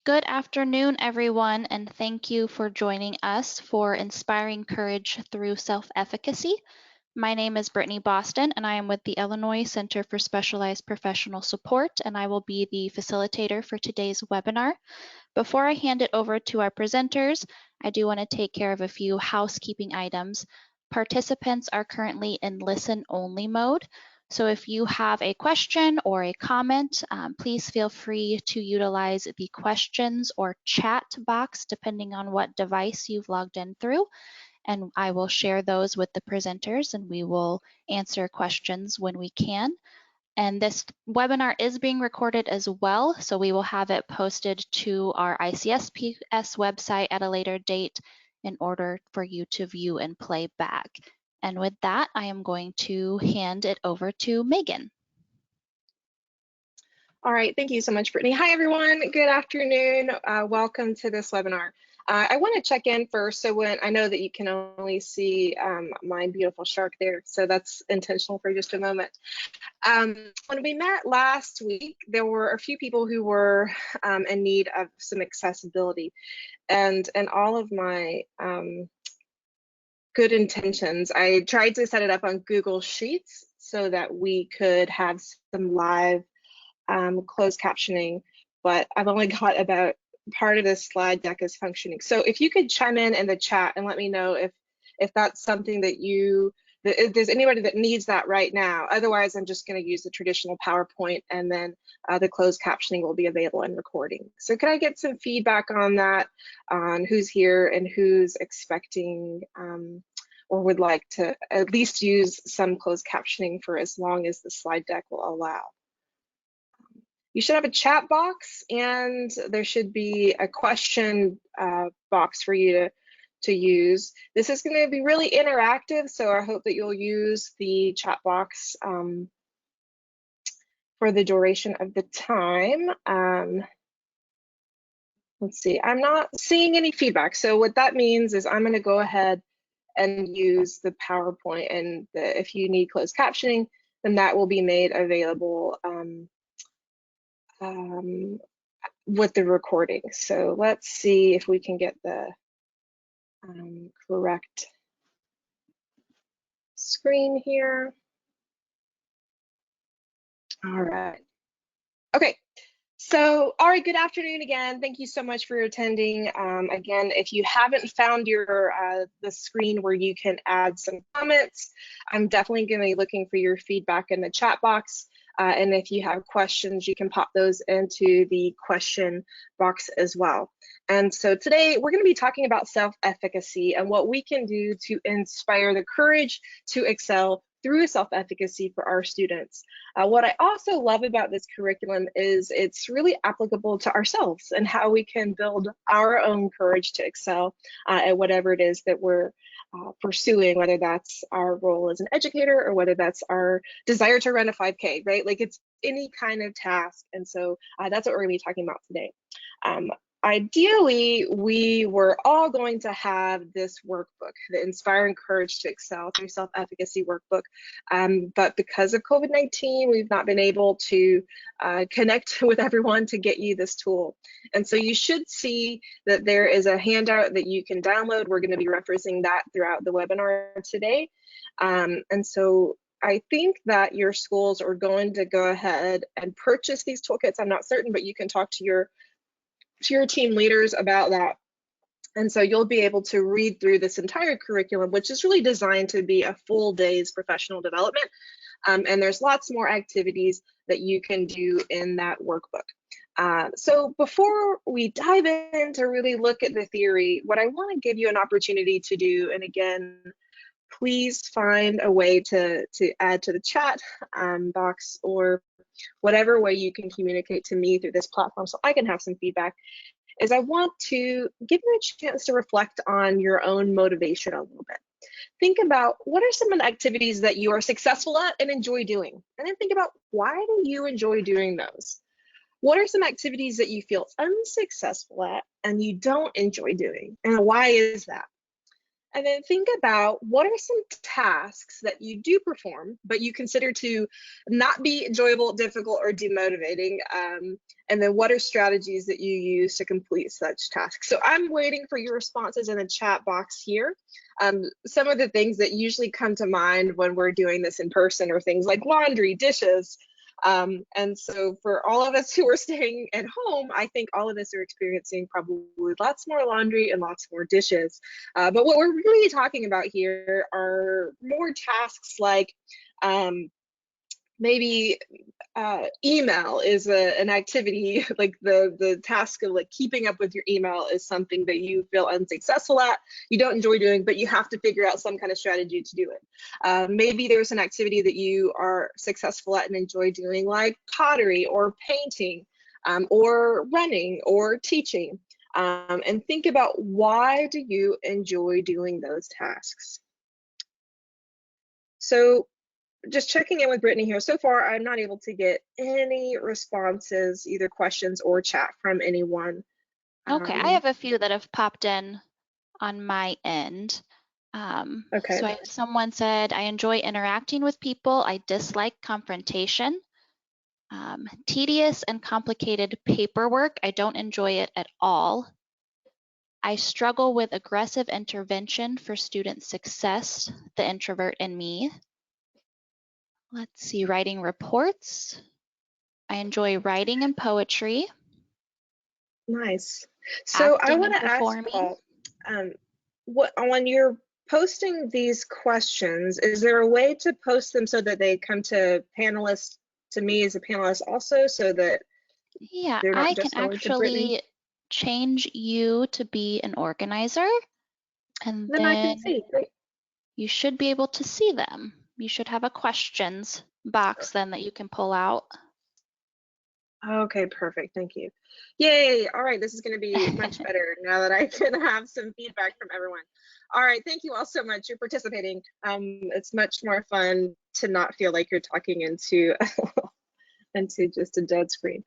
Good afternoon, everyone, and thank you for joining us for Inspiring Courage Through Self-Efficacy. My name is Brittany Boston, and I am with the Illinois Center for Specialized Professional Support, and I will be the facilitator for today's webinar. Before I hand it over to our presenters, I do want to take care of a few housekeeping items. Participants are currently in listen-only mode. So if you have a question or a comment, please feel free to utilize the questions or chat box, depending on what device you've logged in through. And I will share those with the presenters and we will answer questions when we can. And this webinar is being recorded as well, so we will have it posted to our ICSPS website at a later date in order for you to view and play back. And with that, I am going to hand it over to Megan. All right, thank you so much, Brittany. Hi, everyone. Good afternoon. Welcome to this webinar. I want to check in first. So when I know that you can only see my beautiful shark there, so that's intentional for just a moment. When we met last week, there were a few people who were in need of some accessibility, and all of my good intentions, I tried to set it up on Google Sheets so that we could have some live closed captioning, but I've only got about part of this slide deck is functioning. So if you could chime in the chat and let me know if that's something that if there's anybody that needs that right now. Otherwise, I'm just going to use the traditional PowerPoint, and then the closed captioning will be available in recording. So could I get some feedback on that, on who's here and who's expecting or would like to at least use some closed captioning for as long as the slide deck will allow? You should have a chat box, and there should be a question box for you to use. This is going to be really interactive, so I hope that you'll use the chat box for the duration of the time. Let's see, I'm not seeing any feedback. So what that means is I'm going to go ahead and use the PowerPoint, and if you need closed captioning, then that will be made available with the recording. So let's see if we can get the correct screen here. All right. Okay. So, all right, good afternoon again. Thank you so much for attending. Again, if you haven't found your the screen where you can add some comments, I'm definitely going to be looking for your feedback in the chat box. And if you have questions, you can pop those into the question box as well. And so today we're going to be talking about self-efficacy and what we can do to inspire the courage to excel through self-efficacy for our students. What I also love about this curriculum is it's really applicable to ourselves and how we can build our own courage to excel at whatever it is that we're pursuing, whether that's our role as an educator or whether that's our desire to run a 5K, right? Like it's any kind of task. And so that's what we're gonna be talking about today. Ideally, we were all going to have this workbook, the Inspiring Courage to Excel through Self-Efficacy workbook. But because of COVID-19, we've not been able to connect with everyone to get you this tool. And so you should see that there is a handout that you can download. We're going to be referencing that throughout the webinar today. And so I think that your schools are going to go ahead and purchase these toolkits. I'm not certain, but you can talk to your team leaders about that. And so you'll be able to read through this entire curriculum, which is really designed to be a full day's professional development. And there's lots more activities that you can do in that workbook. So before we dive in to really look at the theory, what I want to give you an opportunity to do, and again, please find a way to add to the chat box or whatever way you can communicate to me through this platform so I can have some feedback, is I want to give you a chance to reflect on your own motivation a little bit. Think about what are some of the activities that you are successful at and enjoy doing, and then think about why do you enjoy doing those? What are some activities that you feel unsuccessful at and you don't enjoy doing, and why is that? And then think about what are some tasks that you do perform, but you consider to not be enjoyable, difficult, or demotivating. And then what are strategies that you use to complete such tasks? So I'm waiting for your responses in the chat box here. Some of the things that usually come to mind when we're doing this in person are things like laundry, dishes, and so for all of us who are staying at home, I think all of us are experiencing probably lots more laundry and lots more dishes. But what we're really talking about here are more tasks like maybe email is an activity, like the task of like keeping up with your email is something that you feel unsuccessful at, you don't enjoy doing, but you have to figure out some kind of strategy to do it. Maybe there's an activity that you are successful at and enjoy doing, like pottery or painting, or running or teaching. And think about, why do you enjoy doing those tasks? So just checking in with Brittany here. So far, I'm not able to get any responses, either questions or chat from anyone. Okay, I have a few that have popped in on my end. Okay, Someone said, I enjoy interacting with people. I dislike confrontation. Tedious and complicated paperwork. I don't enjoy it at all. I struggle with aggressive intervention for student success, the introvert in me. Let's see, writing reports. I enjoy writing and poetry. nice. So I Acting want and to ask performing. Paul, what, when you're posting these questions, is there a way to post them so that they come to panelists, to me as a panelist also, so that Yeah, they're not I can just going to Brittany? actually change you to be an organizer, and Then I can then see. Great. you should be able to see them. You should have a questions box then that you can pull out. Okay, perfect. Thank you. Yay. All right, this is going to be much better now that I can have some feedback from everyone. All right, thank you all so much for participating. It's much more fun to not feel like you're talking into into just a dead screen.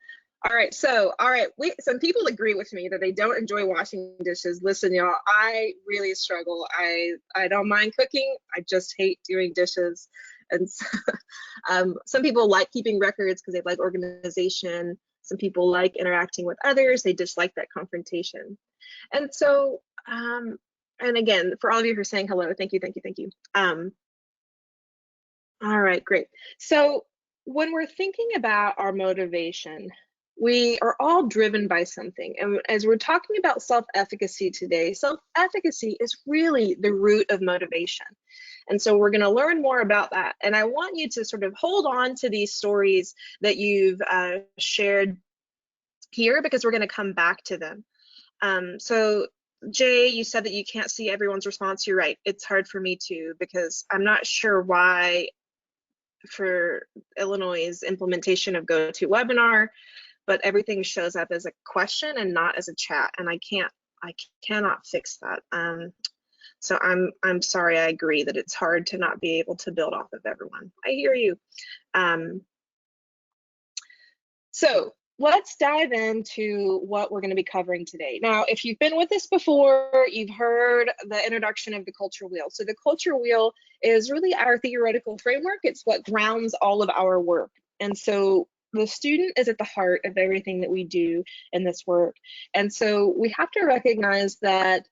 All right, some people agree with me that they don't enjoy washing dishes. Listen, y'all, I really struggle. I don't mind cooking. I just hate doing dishes. And so, some people like keeping records because they like organization. Some people like interacting with others. They dislike that confrontation. And so, and again, for all of you who are saying hello, thank you, thank you, thank you. All right, great. So when we're thinking about our motivation, we are all driven by something. And as we're talking about self-efficacy today, self-efficacy is really the root of motivation. And so we're going to learn more about that. And I want you to sort of hold on to these stories that you've shared here, because we're going to come back to them. So Jay, you said that you can't see everyone's response. You're right. It's hard for me too, because I'm not sure why for Illinois' implementation of GoToWebinar, but everything shows up as a question and not as a chat, and I cannot fix that. So I'm sorry. I agree that it's hard to not be able to build off of everyone. I hear you. So let's dive into what we're going to be covering today. Now, if you've been with us before, you've heard the introduction of the culture wheel. So the culture wheel is really our theoretical framework. It's what grounds all of our work. And so the student is at the heart of everything that we do in this work. And so we have to recognize that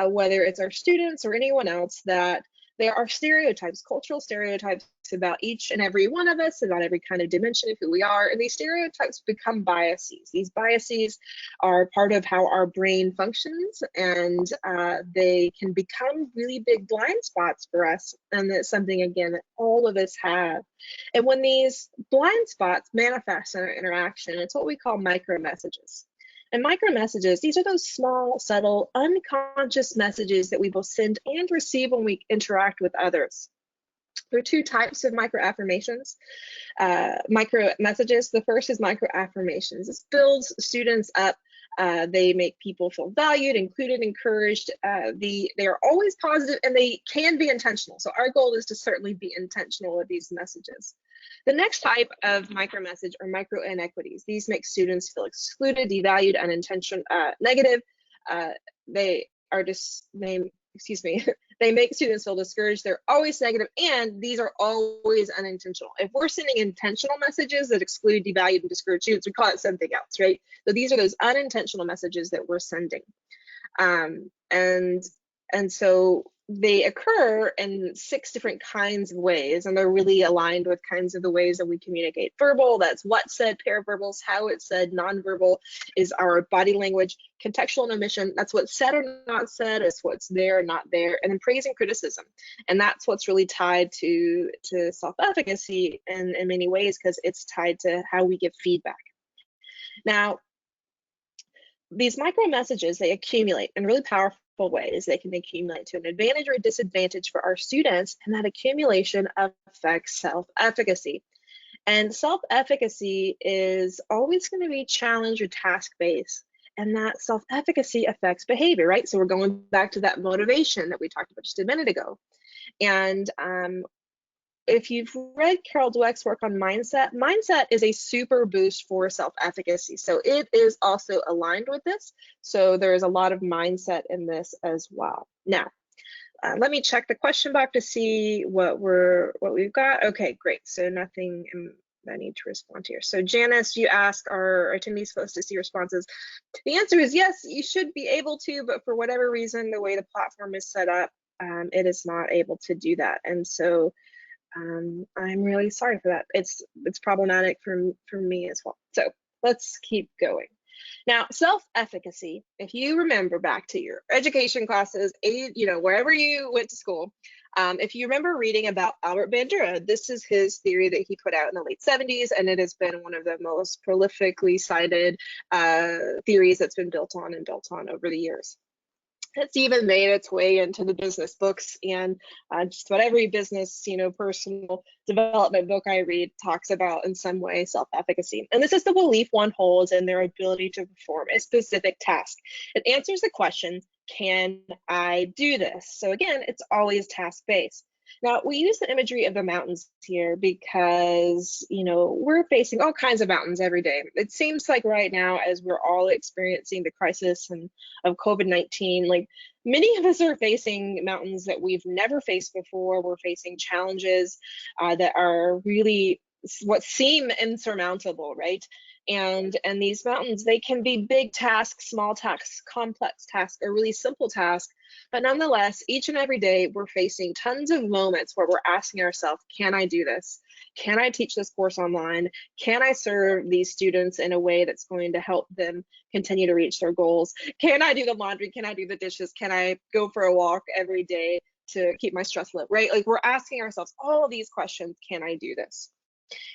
whether it's our students or anyone else, that there are stereotypes, cultural stereotypes about each and every one of us, about every kind of dimension of who we are. And these stereotypes become biases. These biases are part of how our brain functions, and they can become really big blind spots for us. And that's something, again, that all of us have. And when these blind spots manifest in our interaction, it's what we call micro messages. And micro messages, these are those small, subtle, unconscious messages that we both send and receive when we interact with others. There are two types of micro affirmations, micro messages. The first is micro affirmations. This builds students up. They make people feel valued, included, encouraged. They are always positive, and they can be intentional. So our goal is to certainly be intentional with these messages. The next type of micro message are micro inequities. These make students feel excluded, devalued, unintentional, negative. They excuse me, they make students feel discouraged. They're always negative, and these are always unintentional. If we're sending intentional messages that exclude, devalue, and discourage students, we call it something else, right? So these are those unintentional messages that we're sending. Um, and so they occur in 6 different kinds of ways, and they're really aligned with kinds of the ways that we communicate. Verbal, that's what's said. Paraverbals, how it's said. Nonverbal is our body language. Contextual and omission, that's what's said or not said. It's what's there or not there. And then praise and criticism, and that's what's really tied to self-efficacy in many ways, because it's tied to how we give feedback. Now, these micro messages, they accumulate in really powerful ways. They can accumulate to an advantage or a disadvantage for our students, and that accumulation affects self-efficacy. And self-efficacy is always going to be challenge or task-based, and that self-efficacy affects behavior, right? So we're going back to that motivation that we talked about just a minute ago. And if you've read Carol Dweck's work on mindset, mindset is a super boost for self-efficacy. So it is also aligned with this. So there is a lot of mindset in this as well. Now, let me check the question box to see what we've got. Okay, great. So nothing I need to respond to here. So Janice, you ask, are attendees supposed to see responses? The answer is yes, you should be able to, but for whatever reason, the way the platform is set up, it is not able to do that. And so I'm really sorry for that. It's problematic for me as well. So let's keep going. Now, self-efficacy, if you remember back to your education classes, wherever you went to school, if you remember reading about Albert Bandura, this is his theory that he put out in the late 70s, and it has been one of the most prolifically cited theories that's been built on over the years. It's even made its way into the business books, and just about every business, personal development book I read talks about in some way self-efficacy. And this is the belief one holds in their ability to perform a specific task. It answers the question, can I do this? So again, it's always task-based. Now, we use the imagery of the mountains here because, we're facing all kinds of mountains every day. It seems like right now, as we're all experiencing the crisis of COVID-19, like many of us are facing mountains that we've never faced before. We're facing challenges that are really what seem insurmountable, right? And these mountains, they can be big tasks, small tasks, complex tasks, or really simple tasks. But nonetheless, each and every day, we're facing tons of moments where we're asking ourselves, can I do this? Can I teach this course online? Can I serve these students in a way that's going to help them continue to reach their goals? Can I do the laundry? Can I do the dishes? Can I go for a walk every day to keep my stress low, right? Like, we're asking ourselves all of these questions, can I do this?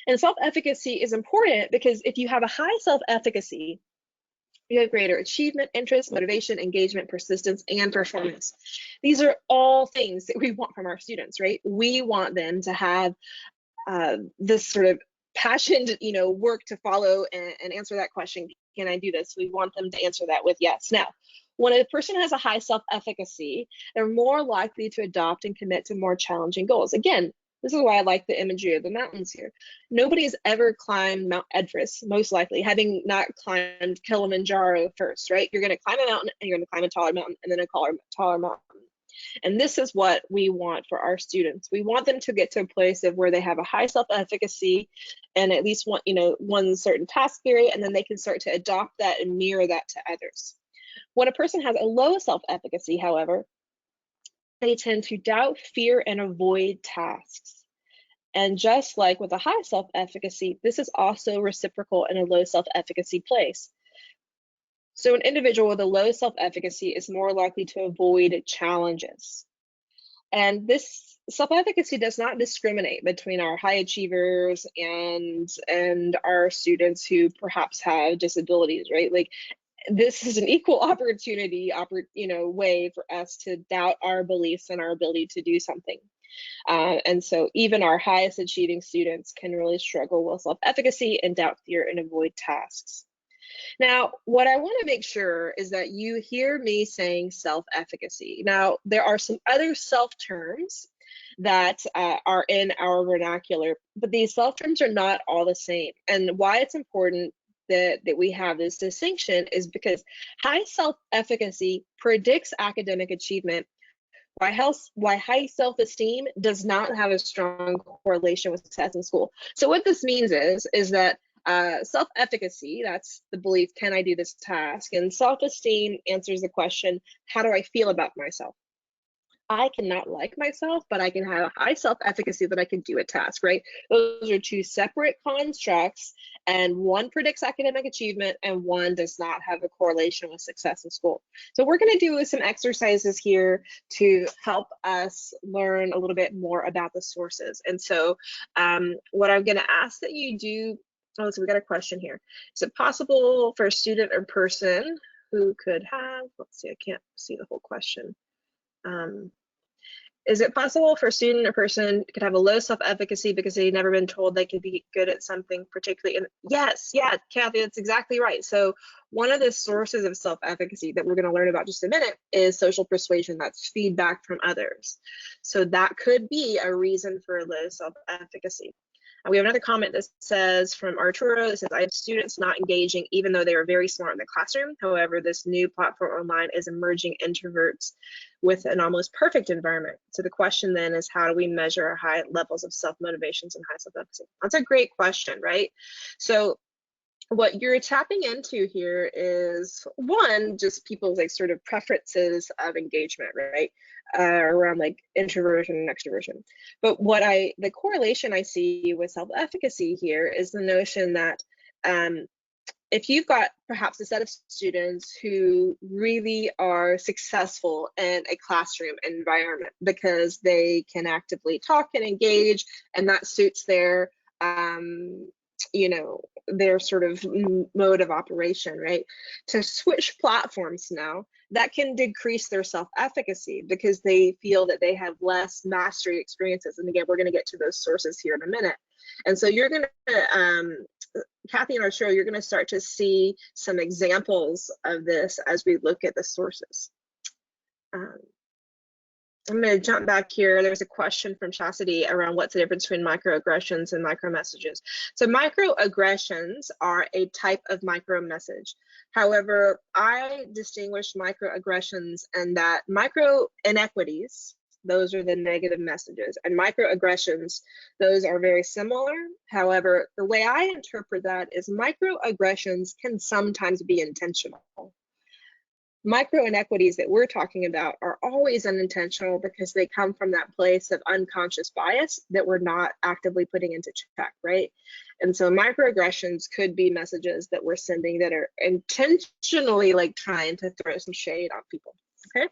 And self-efficacy is important because if you have a high self-efficacy, you have greater achievement, interest, motivation, engagement, persistence, and performance. These are all things that we want from our students, right? We want them to have this sort of passionate, work to follow and answer that question, can I do this? We want them to answer that with yes. Now, when a person has a high self-efficacy, they're more likely to adopt and commit to more challenging goals. Again, this is why I like the imagery of the mountains here. Nobody has ever climbed Mount Everest, most likely, having not climbed Kilimanjaro first, right? You're going to climb a mountain, and you're going to climb a taller mountain, and then a taller mountain. And this is what we want for our students. We want them to get to a place of where they have a high self-efficacy and at least one certain task area, and then they can start to adopt that and mirror that to others. When a person has a low self-efficacy, however, they tend to doubt, fear, and avoid tasks. And just like with a high self-efficacy, this is also reciprocal in a low self-efficacy place. So an individual with a low self-efficacy is more likely to avoid challenges. And this self-efficacy does not discriminate between our high achievers and our students who perhaps have disabilities, right? Like, this is an equal opportunity, way for us to doubt our beliefs and our ability to do something. And so even our highest achieving students can really struggle with self-efficacy and doubt, fear, and avoid tasks. Now, what I want to make sure is that you hear me saying self-efficacy. Now, there are some other self terms that are in our vernacular, but these self terms are not all the same. And why it's important that we have this distinction is because high self-efficacy predicts academic achievement, why high self-esteem does not have a strong correlation with success in school. So what this means is that self-efficacy, that's the belief, can I do this task? And self-esteem answers the question, how do I feel about myself? I cannot like myself, but I can have high self-efficacy that I can do a task, right? Those are two separate constructs, and one predicts academic achievement and one does not have a correlation with success in school. So we're going to do some exercises here to help us learn a little bit more about the sources. And so what I'm going to ask that you do, oh, so we got a question here. Is it possible for a student or person who could have, let's see, I can't see the whole question. Is it possible for a student or person could have a low self-efficacy because they've never been told they could be good at something particularly? And yes, yeah, Kathy, that's exactly right. So one of the sources of self-efficacy that we're going to learn about just a minute is social persuasion. That's feedback from others. So that could be a reason for a low self-efficacy. And we have another comment that says from Arturo, that says, I have students not engaging even though they are very smart in the classroom. However, this new platform online is emerging introverts with an almost perfect environment. So the question then is, how do we measure our high levels of self-motivations and high self-efficacy? That's a great question, right? So what you're tapping into here is, one, just people's like sort of preferences of engagement, right? Around like introversion and extroversion. But the correlation I see with self-efficacy here is the notion that if you've got perhaps a set of students who really are successful in a classroom environment because they can actively talk and engage, and that suits their their sort of mode of operation, right? To switch platforms now, that can decrease their self-efficacy because they feel that they have less mastery experiences. And again, we're going to get to those sources here in a minute. And so you're going to, Kathy and Arturo, you're going to start to see some examples of this as we look at the sources. I'm going to jump back here. There's a question from Chastity around what's the difference between microaggressions and micro messages. So microaggressions are a type of micro message. However, I distinguish microaggressions and that micro inequities, those are the negative messages, and microaggressions, those are very similar. However, the way I interpret that is microaggressions can sometimes be intentional. Micro inequities that we're talking about are always unintentional because they come from that place of unconscious bias that we're not actively putting into check, right? And so microaggressions could be messages that we're sending that are intentionally like trying to throw some shade on people, okay?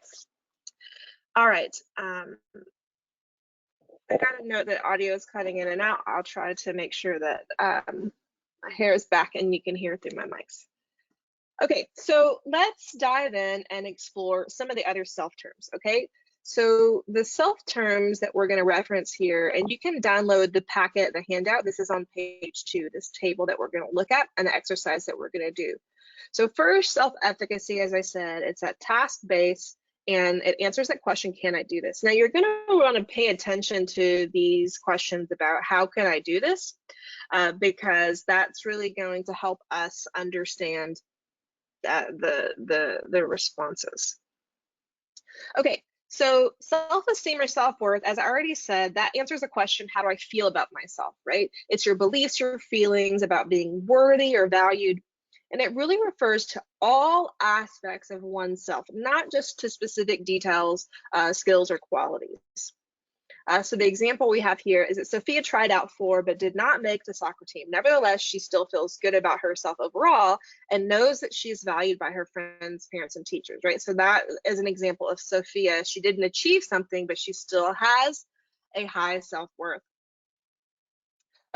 All right, I got a note that audio is cutting in and out. I'll try to make sure that my hair is back and you can hear through my mics. Okay, so let's dive in and explore some of the other self terms, okay? So the self terms that we're going to reference here, and you can download the packet, the handout. This is on page 2, this table that we're going to look at and the exercise that we're going to do. So first, self-efficacy, as I said, it's that task-based, and it answers that question, can I do this? Now you're going to want to pay attention to these questions about how can I do this, because that's really going to help us understand the responses. Okay, so self-esteem or self-worth, as I already said, that answers the question, how do I feel about myself, right? It's your beliefs, your feelings about being worthy or valued, and it really refers to all aspects of oneself, not just to specific details, skills, or qualities. So the example we have here is that Sophia tried out for but did not make the soccer team. Nevertheless, she still feels good about herself overall and knows that she's valued by her friends, parents, and teachers, right? So that is an example of Sophia. She didn't achieve something, but she still has a high self-worth.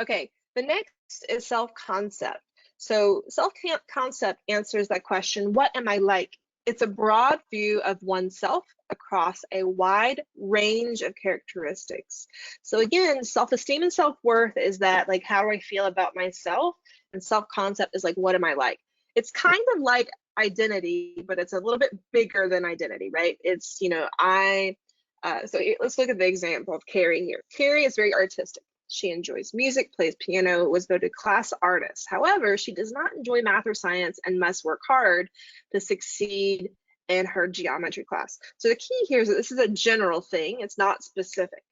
Okay, the next is self-concept. So self-concept answers that question, what am I like? It's a broad view of oneself across a wide range of characteristics. So again, self-esteem and self-worth is that, like, how do I feel about myself? And self-concept is like, what am I like? It's kind of like identity, but it's a little bit bigger than identity, right? It's, so let's look at the example of Carrie here. Carrie is very artistic. She enjoys music, plays piano, was voted class artist. However, she does not enjoy math or science and must work hard to succeed in her geometry class. So the key here is that this is a general thing, it's not specific.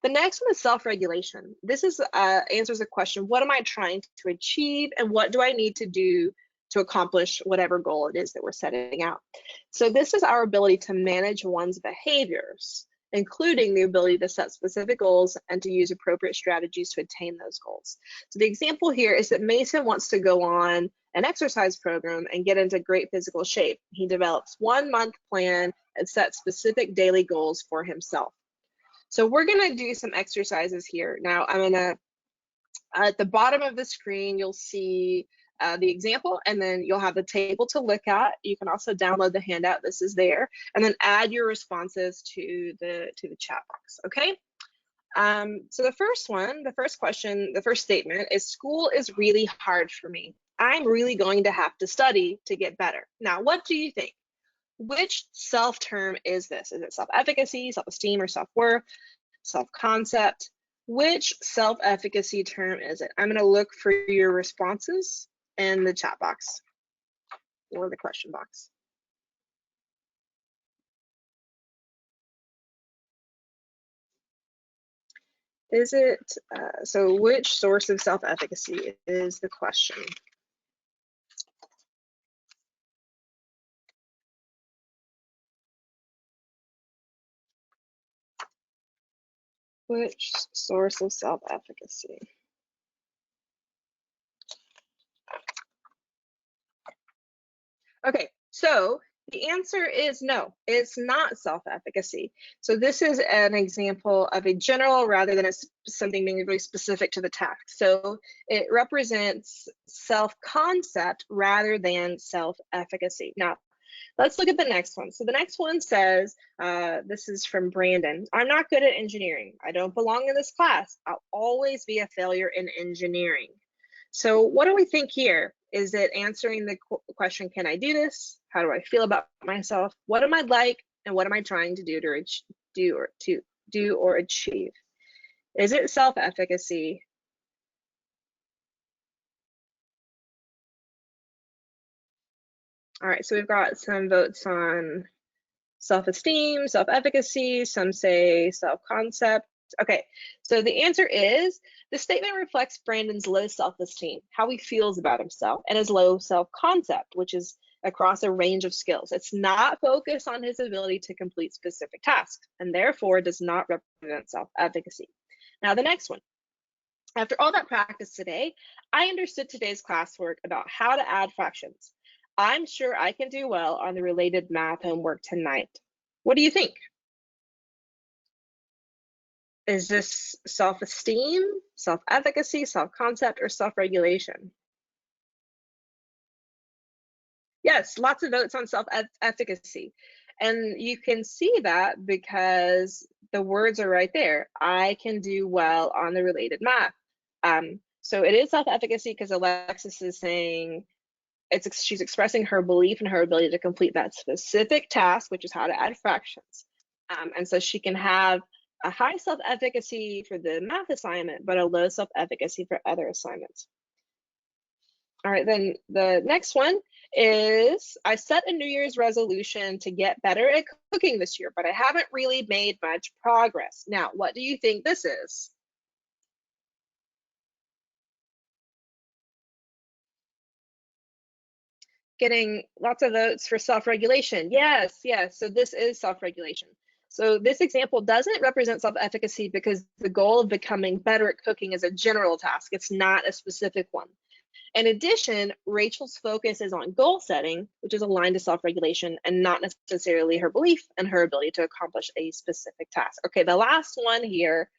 The next one is self-regulation. This is answers the question, what am I trying to achieve and what do I need to do to accomplish whatever goal it is that we're setting out? So this is our ability to manage one's behaviors, including the ability to set specific goals and to use appropriate strategies to attain those goals. So the example here is that Mason wants to go on an exercise program and get into great physical shape. He develops 1 month plan and sets specific daily goals for himself. So we're gonna do some exercises here. Now I'm gonna, at the bottom of the screen, you'll see the example, and then you'll have the table to look at. You can also download the handout, this is there, and then add your responses to the chat box, okay? So the first one, the first question, the first statement is, school is really hard for me. I'm really going to have to study to get better. Now, what do you think? Which self term is this? Is it self-efficacy, self-esteem, or self-worth, self-concept? Which self-efficacy term is it? I'm going to look for your responses in the chat box or the question box. Is it, so which source of self-efficacy is the question? Which source of self-efficacy? Okay, so the answer is no, it's not self-efficacy. So this is an example of a general rather than something being really specific to the task. So it represents self-concept rather than self-efficacy. Now, let's look at the next one. So the next one says, this is from Brandon, I'm not good at engineering. I don't belong in this class. I'll always be a failure in engineering. So what do we think here? Is it answering the question, can I do this? How do I feel about myself? What am I like? And what am I trying to do or achieve? Is it self-efficacy? All right, so we've got some votes on self-esteem, self-efficacy, some say self-concept. Okay, so the answer is, the statement reflects Brandon's low self-esteem, how he feels about himself, and his low self-concept, which is across a range of skills. It's not focused on his ability to complete specific tasks, and therefore does not represent self-efficacy. Now the next one. After all that practice today, I understood today's classwork about how to add fractions. I'm sure I can do well on the related math homework tonight. What do you think? Is this self-esteem, self-efficacy, self-concept, or self-regulation? Yes, lots of votes on self-efficacy. And you can see that because the words are right there. I can do well on the related math. So it is self-efficacy because Alexis is saying, she's expressing her belief in her ability to complete that specific task, which is how to add fractions. And so she can have a high self-efficacy for the math assignment, but a low self-efficacy for other assignments. All right, then the next one is, I set a New Year's resolution to get better at cooking this year, but I haven't really made much progress. Now, what do you think this is? Getting lots of votes for self-regulation. Yes, yes, so this is self-regulation. So this example doesn't represent self-efficacy because the goal of becoming better at cooking is a general task. It's not a specific one. In addition, Rachel's focus is on goal setting, which is aligned to self-regulation and not necessarily her belief and her ability to accomplish a specific task. Okay, the last one here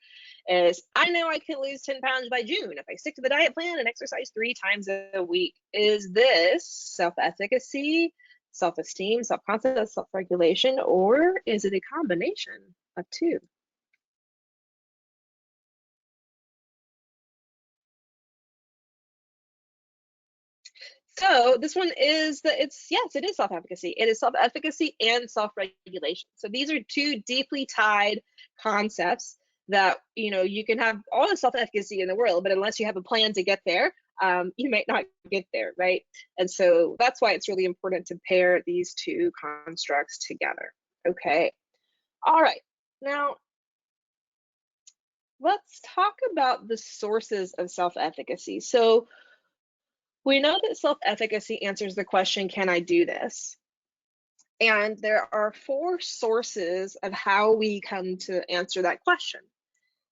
is, I know I can lose 10 pounds by June if I stick to the diet plan and exercise 3 times a week. Is this self-efficacy, self-esteem, self-concept, self-regulation, or is it a combination of two? So this one is yes, it is self-efficacy. It is self-efficacy and self-regulation. So these are two deeply tied concepts that, you can have all the self-efficacy in the world, but unless you have a plan to get there, you might not get there, right? And so that's why it's really important to pair these two constructs together. Okay. All right. Now, let's talk about the sources of self-efficacy. So we know that self-efficacy answers the question, can I do this? And there are 4 sources of how we come to answer that question.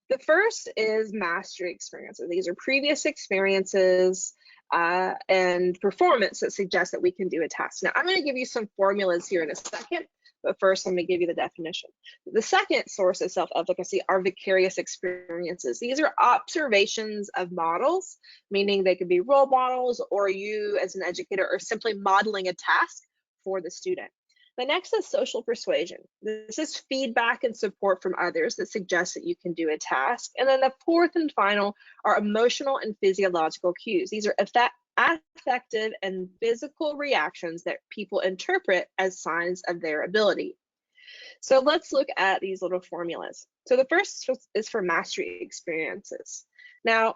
The first is mastery experiences. These are previous experiences and performance that suggest that we can do a task. Now, I'm going to give you some formulas here in a second, but first, let me give you the definition. The second source of self-efficacy are vicarious experiences. These are observations of models, meaning they could be role models, or you as an educator are simply modeling a task for the student. The next is social persuasion. This is feedback and support from others that suggests that you can do a task. And then the fourth and final are emotional and physiological cues. These are affective and physical reactions that people interpret as signs of their ability. So let's look at these little formulas. So the first is for mastery experiences. Now,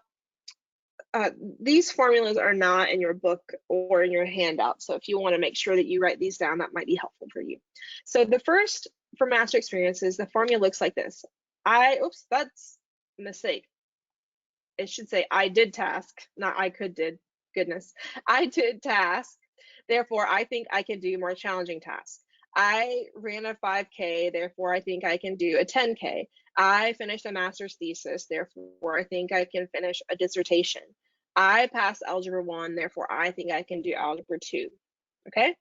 these formulas are not in your book or in your handout. So if you want to make sure that you write these down, that might be helpful for you. So the first for master experiences, the formula looks like this. Oops, that's a mistake. It should say I did task, not I could did. Goodness. I did task. Therefore, I think I can do more challenging tasks. I ran a 5K, therefore I think I can do a 10K. I finished a master's thesis, therefore I think I can finish a dissertation. I passed Algebra 1, therefore I think I can do Algebra 2, okay?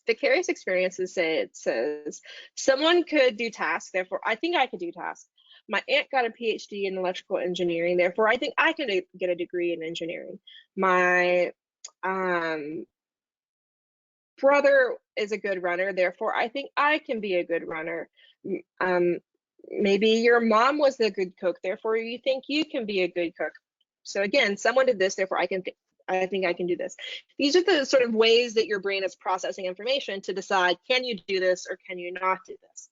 Vicarious experiences says, someone could do tasks, therefore I think I could do tasks. My aunt got a PhD in electrical engineering, therefore I think I can get a degree in engineering. My brother is a good runner, therefore I think I can be a good runner. Maybe your mom was a good cook, therefore you think you can be a good cook. So again, someone did this, therefore I think I can do this. These are the sort of ways that your brain is processing information to decide, can you do this or can you not do this?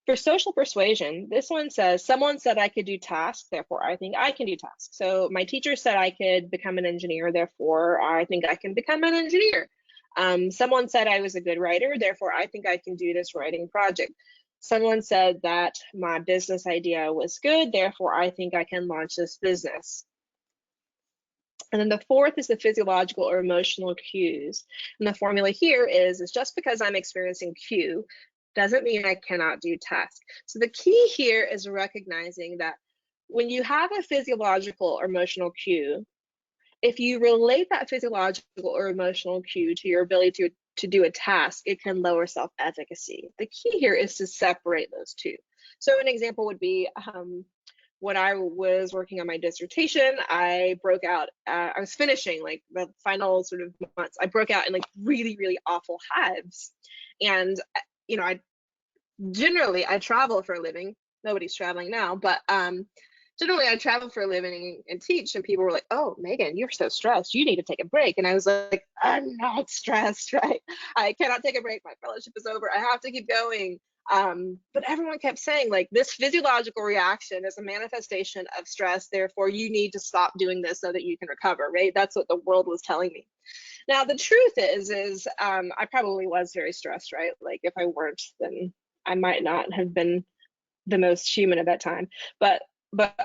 For social persuasion, this one says, someone said I could do tasks, therefore I think I can do tasks. So my teacher said I could become an engineer, therefore I think I can become an engineer. Someone said I was a good writer, therefore I think I can do this writing project. Someone said that my business idea was good, therefore I think I can launch this business. And then the fourth is the physiological or emotional cues. And the formula here is just because I'm experiencing cue doesn't mean I cannot do tasks. So the key here is recognizing that when you have a physiological or emotional cue, if you relate that physiological or emotional cue to your ability to do a task, it can lower self-efficacy. The key here is to separate those two. So an example would be when I was working on my dissertation, I broke out, I was finishing like the final sort of months, I broke out in like really, really awful hives. And, you know, I travel for a living. Nobody's traveling now, but generally I travel for a living and teach, and people were like, oh, Megan, you're so stressed. You need to take a break. And I was like, I'm not stressed, right? I cannot take a break. My fellowship is over. I have to keep going. But everyone kept saying, like, this physiological reaction is a manifestation of stress. Therefore, you need to stop doing this so that you can recover, right? That's what the world was telling me. Now, the truth is I probably was very stressed, right? Like, if I weren't, then I might not have been the most human at that time. But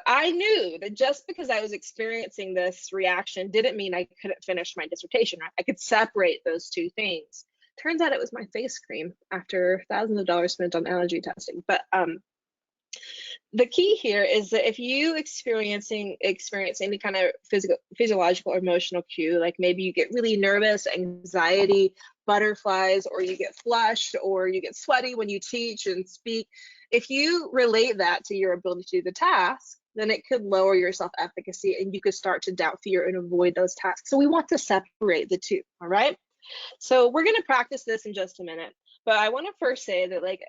I knew that just because I was experiencing this reaction didn't mean I couldn't finish my dissertation. I could separate those two things. Turns out it was my face cream after thousands of dollars spent on allergy testing. But the key here is that if you experience any kind of physiological or emotional cue, like maybe you get really nervous, anxiety, butterflies, or you get flushed, or you get sweaty when you teach and speak, if you relate that to your ability to do the task, then it could lower your self-efficacy and you could start to doubt, fear, and avoid those tasks. So we want to separate the two, all right? So we're going to practice this in just a minute, but I want to first say that, like,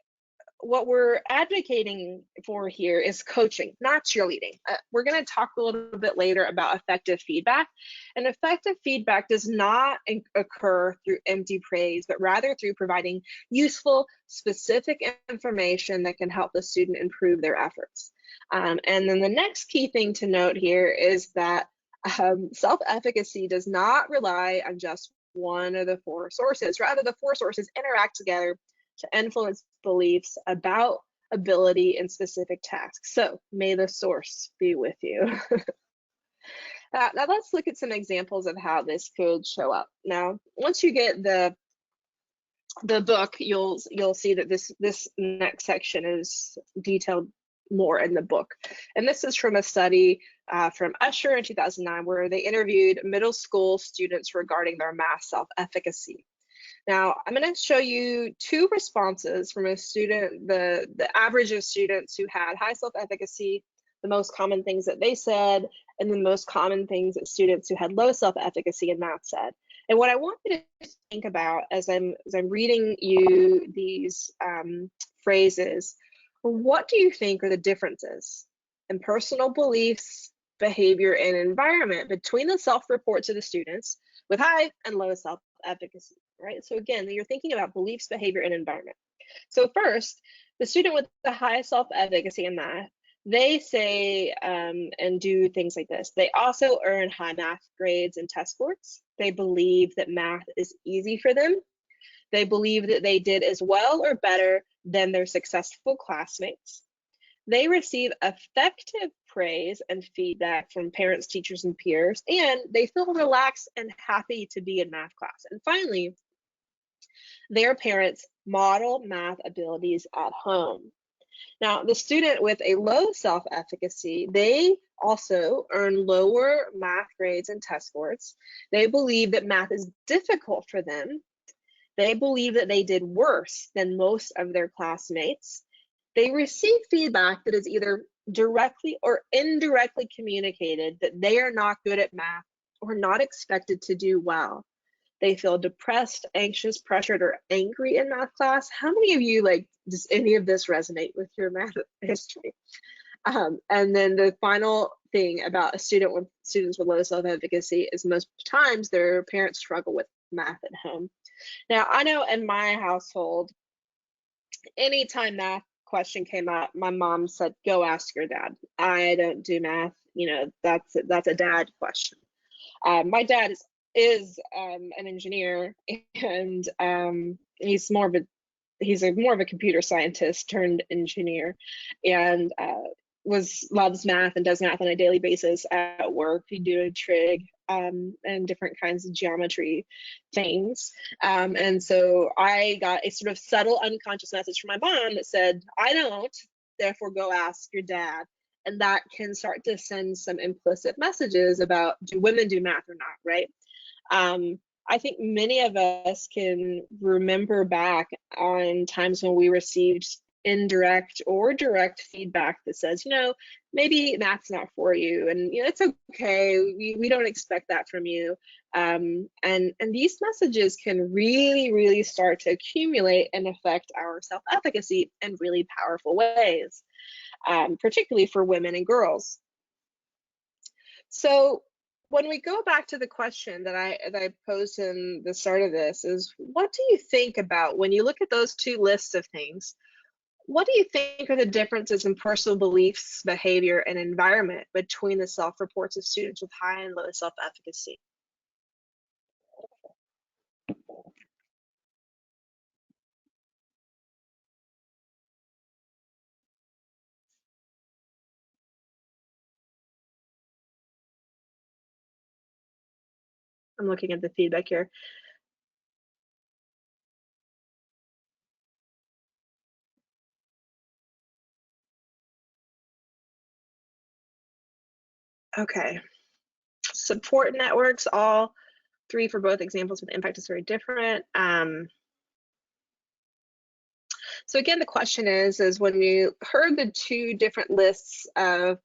what we're advocating for here is coaching, not cheerleading. We're going to talk a little bit later about effective feedback. And effective feedback does not occur through empty praise, but rather through providing useful, specific information that can help the student improve their efforts. And then the next key thing to note here is that Self-efficacy does not rely on just one of the four sources. Rather, the four sources interact together to influence beliefs about ability in specific tasks. So may the source be with you. Now let's look at some examples of how this could show up. Now, once you get the book, you'll see that this next section is detailed more in the book. And this is from a study from Usher in 2009, where they interviewed middle school students regarding their math self-efficacy. Now, I'm going to show you two responses from a student, the average of students who had high self-efficacy, the most common things that they said, and the most common things that students who had low self-efficacy in math said. And what I want you to think about as I'm reading you these phrases, what do you think are the differences in personal beliefs, behavior, and environment between the self-reports of the students with high and low self-efficacy, right? So again, you're thinking about beliefs, behavior, and environment. So first, the student with the high self-efficacy in math, they say and do things like this. They also earn high math grades and test scores. They believe that math is easy for them. They believe that they did as well or better than their successful classmates. They receive effective praise and feedback from parents, teachers, and peers, and they feel relaxed and happy to be in math class. And finally, their parents model math abilities at home. Now, the student with a low self-efficacy, they also earn lower math grades and test scores. They believe that math is difficult for them. They believe that they did worse than most of their classmates. They receive feedback that is either directly or indirectly communicated that they are not good at math or not expected to do well. They feel depressed, anxious, pressured, or angry in math class. How many of you, like, does any of this resonate with your math history? And then the final thing about students with low self-efficacy is most times their parents struggle with math at home. Now, I know in my household, anytime math question came up, my mom said, "Go ask your dad. I don't do math. You know, that's a dad question." My dad is an engineer, and he's more of a computer scientist turned engineer, and loves math and does math on a daily basis at work. He do a trig and different kinds of geometry things. And so I got a sort of subtle unconscious message from my mom that said, "I don't, therefore go ask your dad." And that can start to send some implicit messages about, do women do math or not, right? I think many of us can remember back on times when we received indirect or direct feedback that says, maybe math's not for you, and it's okay. We don't expect that from you. And these messages can really, really start to accumulate and affect our self-efficacy in really powerful ways, particularly for women and girls. So when we go back to the question that I posed in the start of this, is what do you think about when you look at those two lists of things? What do you think are the differences in personal beliefs, behavior, and environment between the self-reports of students with high and low self-efficacy? I'm looking at the feedback here. Okay. Support networks, all three for both examples, but the impact is very different. So again, the question is when you heard the two different lists of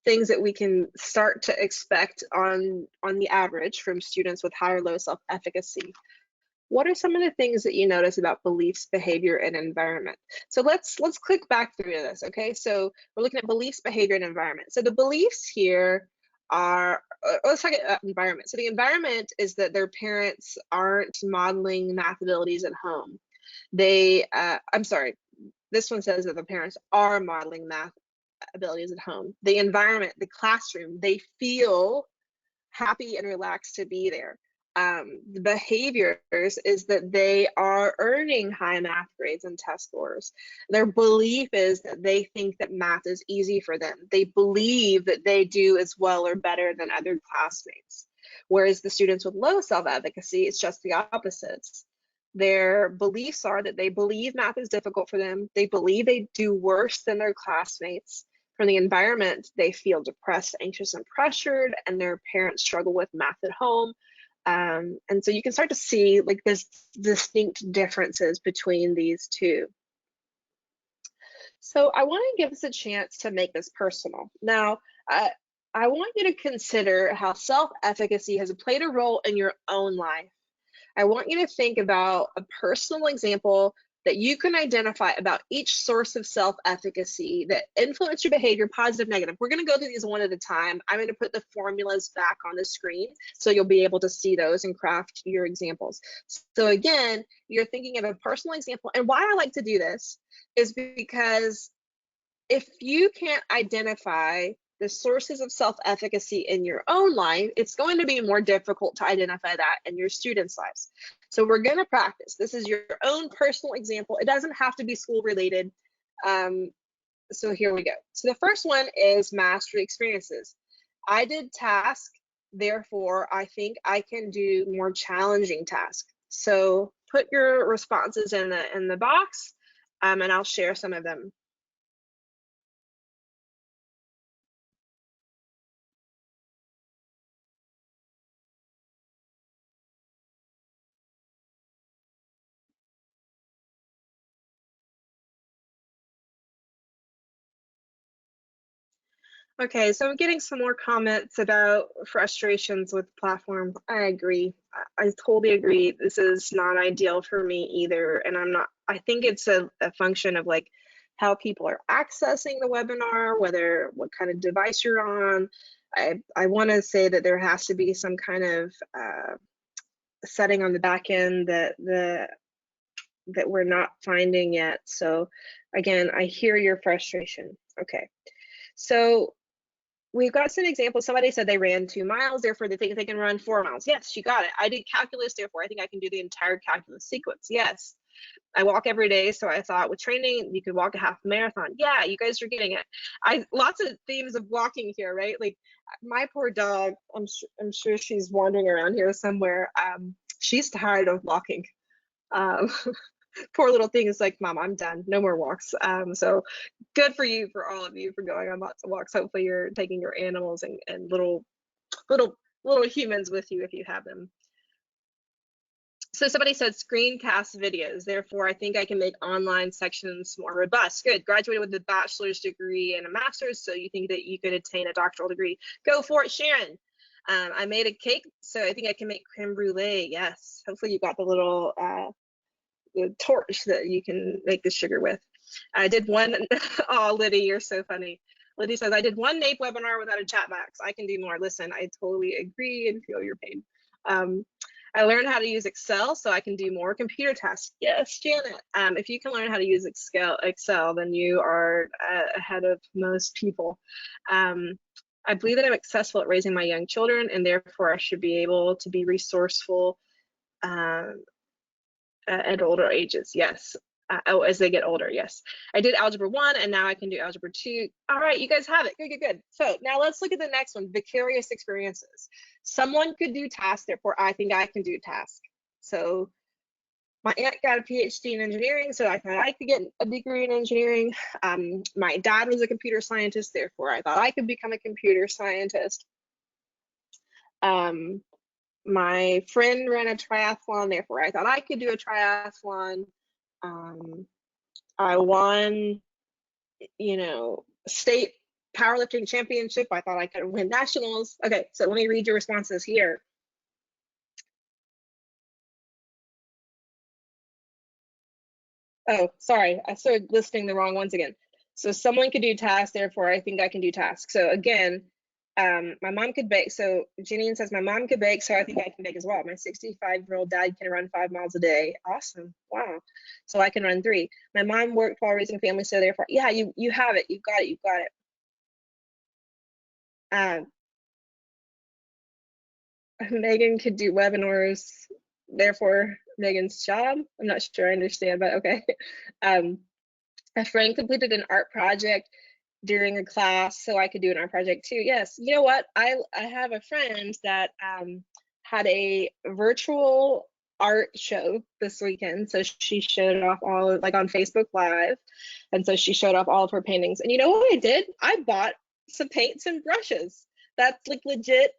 things that we can start to expect on the average from students with high or low self-efficacy, what are some of the things that you notice about beliefs, behavior, and environment? So let's click back through this, okay? So we're looking at beliefs, behavior, and environment. So the beliefs here are, let's talk about environment. So the environment is that their parents aren't modeling math abilities at home. I'm sorry, this one says that the parents are modeling math abilities at home. The environment, the classroom, they feel happy and relaxed to be there. The behaviors is that they are earning high math grades and test scores. Their belief is that they think that math is easy for them. They believe that they do as well or better than other classmates. Whereas the students with low self-efficacy, it's just the opposites. Their beliefs are that they believe math is difficult for them. They believe they do worse than their classmates. From the environment, they feel depressed, anxious, and pressured, and their parents struggle with math at home. And so you can start to see like this distinct differences between these two. So I want to give us a chance to make this personal. Now, I want you to consider how self-efficacy has played a role in your own life. I want you to think about a personal example that you can identify about each source of self-efficacy that influence your behavior, positive, negative. We're going to go through these one at a time. I'm going to put the formulas back on the screen so you'll be able to see those and craft your examples. So again, you're thinking of a personal example. And why I like to do this is because if you can't identify the sources of self-efficacy in your own life, it's going to be more difficult to identify that in your students' lives. So we're going to practice. This is your own personal example. It doesn't have to be school related. So here we go. So the first one is mastery experiences. I did task, therefore I think I can do more challenging tasks. So put your responses in the box, and I'll share some of them. Okay, so I'm getting some more comments about frustrations with the platform. I agree. I totally agree. This is not ideal for me either. And I think it's a function of like how people are accessing the webinar, what kind of device you're on. I want to say that there has to be some kind of setting on the back end that we're not finding yet. So again, I hear your frustration. Okay. So we've got some examples. Somebody said they ran 2 miles, therefore they think they can run 4 miles. Yes, you got it. I did calculus, therefore I think I can do the entire calculus sequence. Yes. I walk every day, so I thought with training you could walk a half marathon. Yeah, you guys are getting it. Lots of themes of walking here, right? Like my poor dog, I'm sure she's wandering around here somewhere. She's tired of walking. Um, poor little thing is like, Mom, I'm done. No more walks. So good for you, for all of you, for going on lots of walks. Hopefully you're taking your animals and little humans with you if you have them. So somebody said screencast videos. Therefore, I think I can make online sections more robust. Good. Graduated with a bachelor's degree and a master's, so you think that you could attain a doctoral degree. Go for it, Sharon. I made a cake, so I think I can make creme brulee. Yes. Hopefully you got the little the torch that you can make the sugar with. I did one. Oh, Liddy, you're so funny. Liddy says, I did one NAPE webinar without a chat box. I can do more. Listen, I totally agree and feel your pain. I learned how to use Excel so I can do more computer tasks. Yes, Janet. If you can learn how to use Excel, then you are ahead of most people. I believe that I'm successful at raising my young children, and therefore I should be able to be resourceful at older ages. Yes. As they get older. Yes. I did algebra 1 and now I can do algebra 2. All right, you guys have it. Good. So now let's look at the next one, vicarious experiences. Someone could do task, therefore I think I can do task. So my aunt got a PhD in engineering, so I thought I could get a degree in engineering. My dad was a computer scientist, therefore I thought I could become a computer scientist. My friend ran a triathlon, therefore I thought I could do a triathlon. I won, state powerlifting championship. I thought I could win nationals. Okay, so let me read your responses here. Oh, sorry, I started listing the wrong ones again. So someone could do tasks, therefore I think I can do tasks. So again, my mom could bake. So Janine says my mom could bake, so I think I can bake as well. My 65-year-old dad can run 5 miles a day. Awesome. Wow. So I can run 3. My mom worked while raising family, so therefore, yeah, you have it. You've got it. Megan could do webinars, therefore Megan's job. I'm not sure I understand, but okay. A friend completed an art project during a class, so I could do an art project too. Yes, you know what? I have a friend that had a virtual art show this weekend. So she showed off all, like, on Facebook Live, and so she showed off all of her paintings. And you know what I did? I bought some paints and brushes. That's like legit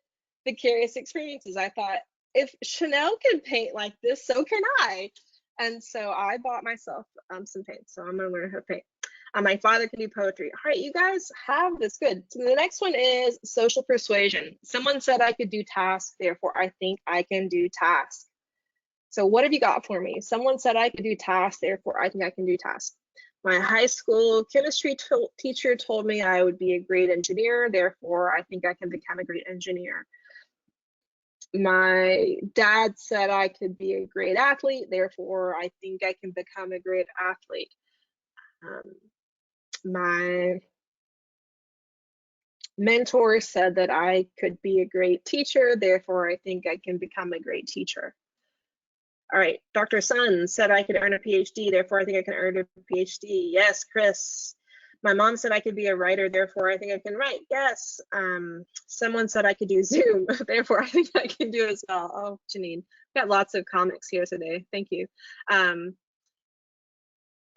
vicarious experiences. I thought, if Chanel can paint like this, so can I. And so I bought myself some paint. So I'm gonna learn how to paint. My father can do poetry. All right, you guys have this. Good. So the next one is social persuasion. Someone said I could do tasks, therefore I think I can do tasks. So what have you got for me? Someone said I could do tasks, therefore I think I can do tasks. My high school chemistry teacher told me I would be a great engineer, therefore I think I can become a great engineer. My dad said I could be a great athlete, therefore I think I can become a great athlete. My mentor said that I could be a great teacher, therefore I think I can become a great teacher. All right, Dr. Sun said I could earn a PhD, therefore I think I can earn a PhD. Yes, Chris. My mom said I could be a writer, therefore I think I can write. Yes. Someone said I could do Zoom, therefore I think I can do it as well. Oh, Janine, got lots of comics here today. Thank you.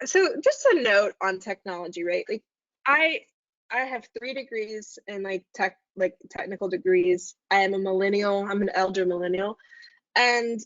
So just a note on technology, right? Like I have 3 degrees in technical degrees. I am a millennial. I'm an elder millennial, and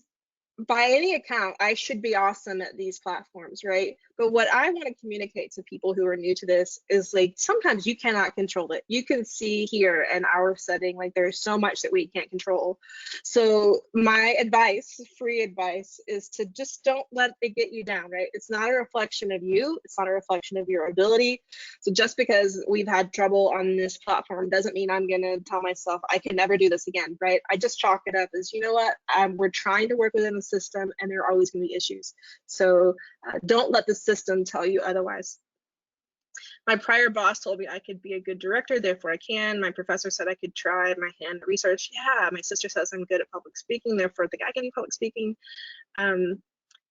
by any account, I should be awesome at these platforms, right? But what I want to communicate to people who are new to this is, like, sometimes you cannot control it. You can see here in our setting, like, there's so much that we can't control. So my advice, free advice, is to just don't let it get you down, right? It's not a reflection of you. It's not a reflection of your ability. So just because we've had trouble on this platform doesn't mean I'm going to tell myself I can never do this again, right? I just chalk it up as, you know what, we're trying to work within the system and there are always going to be issues. So don't let the system tell you otherwise. My prior boss told me I could be a good director, therefore I can. My professor said I could try my hand at research. Yeah, my sister says I'm good at public speaking, therefore I think I can do public speaking.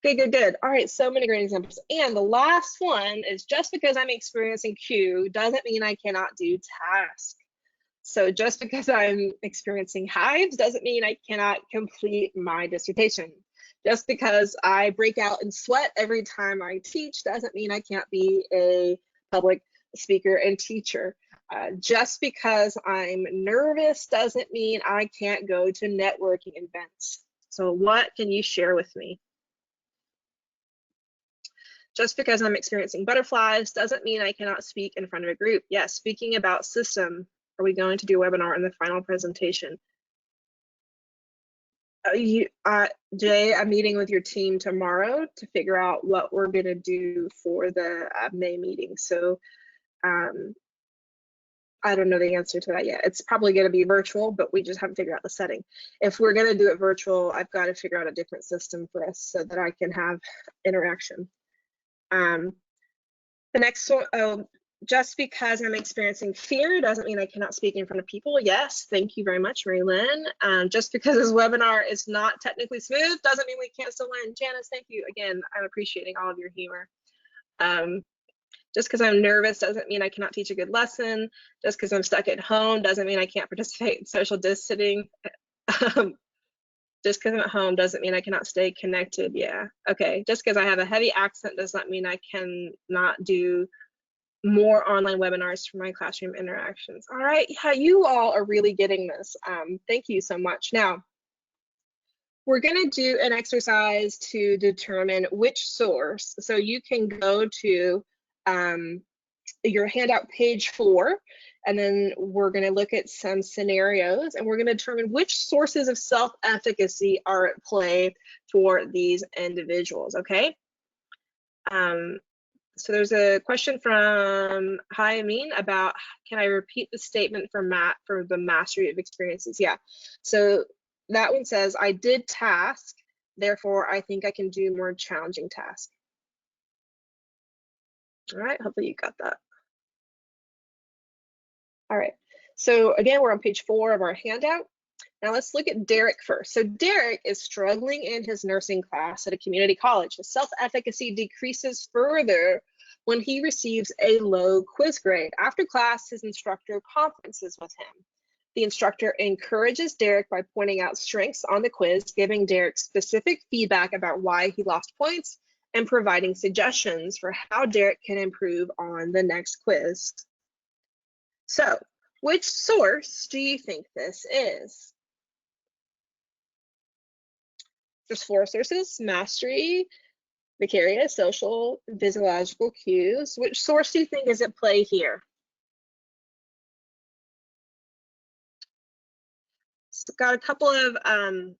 Good. All right, so many great examples. And the last one is, just because I'm experiencing Q doesn't mean I cannot do task. So just because I'm experiencing hives doesn't mean I cannot complete my dissertation. Just because I break out in sweat every time I teach doesn't mean I can't be a public speaker and teacher. Just because I'm nervous doesn't mean I can't go to networking events. So what can you share with me? Just because I'm experiencing butterflies doesn't mean I cannot speak in front of a group. Yes, speaking about system. Are we going to do a webinar in the final presentation? Jay, I'm meeting with your team tomorrow to figure out what we're going to do for the May meeting. So I don't know the answer to that yet. It's probably going to be virtual, but we just haven't figured out the setting. If we're going to do it virtual, I've got to figure out a different system for us so that I can have interaction. The next one, just because I'm experiencing fear doesn't mean I cannot speak in front of people. Yes, thank you very much, Mary Lynn. Just because this webinar is not technically smooth doesn't mean we can't still learn. Janice, thank you. Again, I'm appreciating all of your humor. Just because I'm nervous doesn't mean I cannot teach a good lesson. Just because I'm stuck at home doesn't mean I can't participate in social distancing. Just because I'm at home doesn't mean I cannot stay connected. Yeah, okay. Just because I have a heavy accent does not mean I cannot do more online webinars for my classroom interactions. All right, yeah, you all are really getting this. Thank you so much. Now, we're gonna do an exercise to determine which source. So you can go to your handout page 4, and then we're gonna look at some scenarios, and we're gonna determine which sources of self-efficacy are at play for these individuals, okay? So there's a question from Hi Amin about, can I repeat the statement for the mastery of experiences? Yeah, so that one says, I did task, therefore I think I can do more challenging tasks. All right, hopefully you got that. All right, So again, we're on page 4 of our handout. Now let's look at Derek first. So Derek is struggling in his nursing class at a community college. His self-efficacy decreases further when he receives a low quiz grade. After class, his instructor conferences with him. The instructor encourages Derek by pointing out strengths on the quiz, giving Derek specific feedback about why he lost points, and providing suggestions for how Derek can improve on the next quiz. So, which source do you think this is? There's 4 sources: mastery, vicarious, social, physiological cues. Which source do you think is at play here? So got a couple of, oh,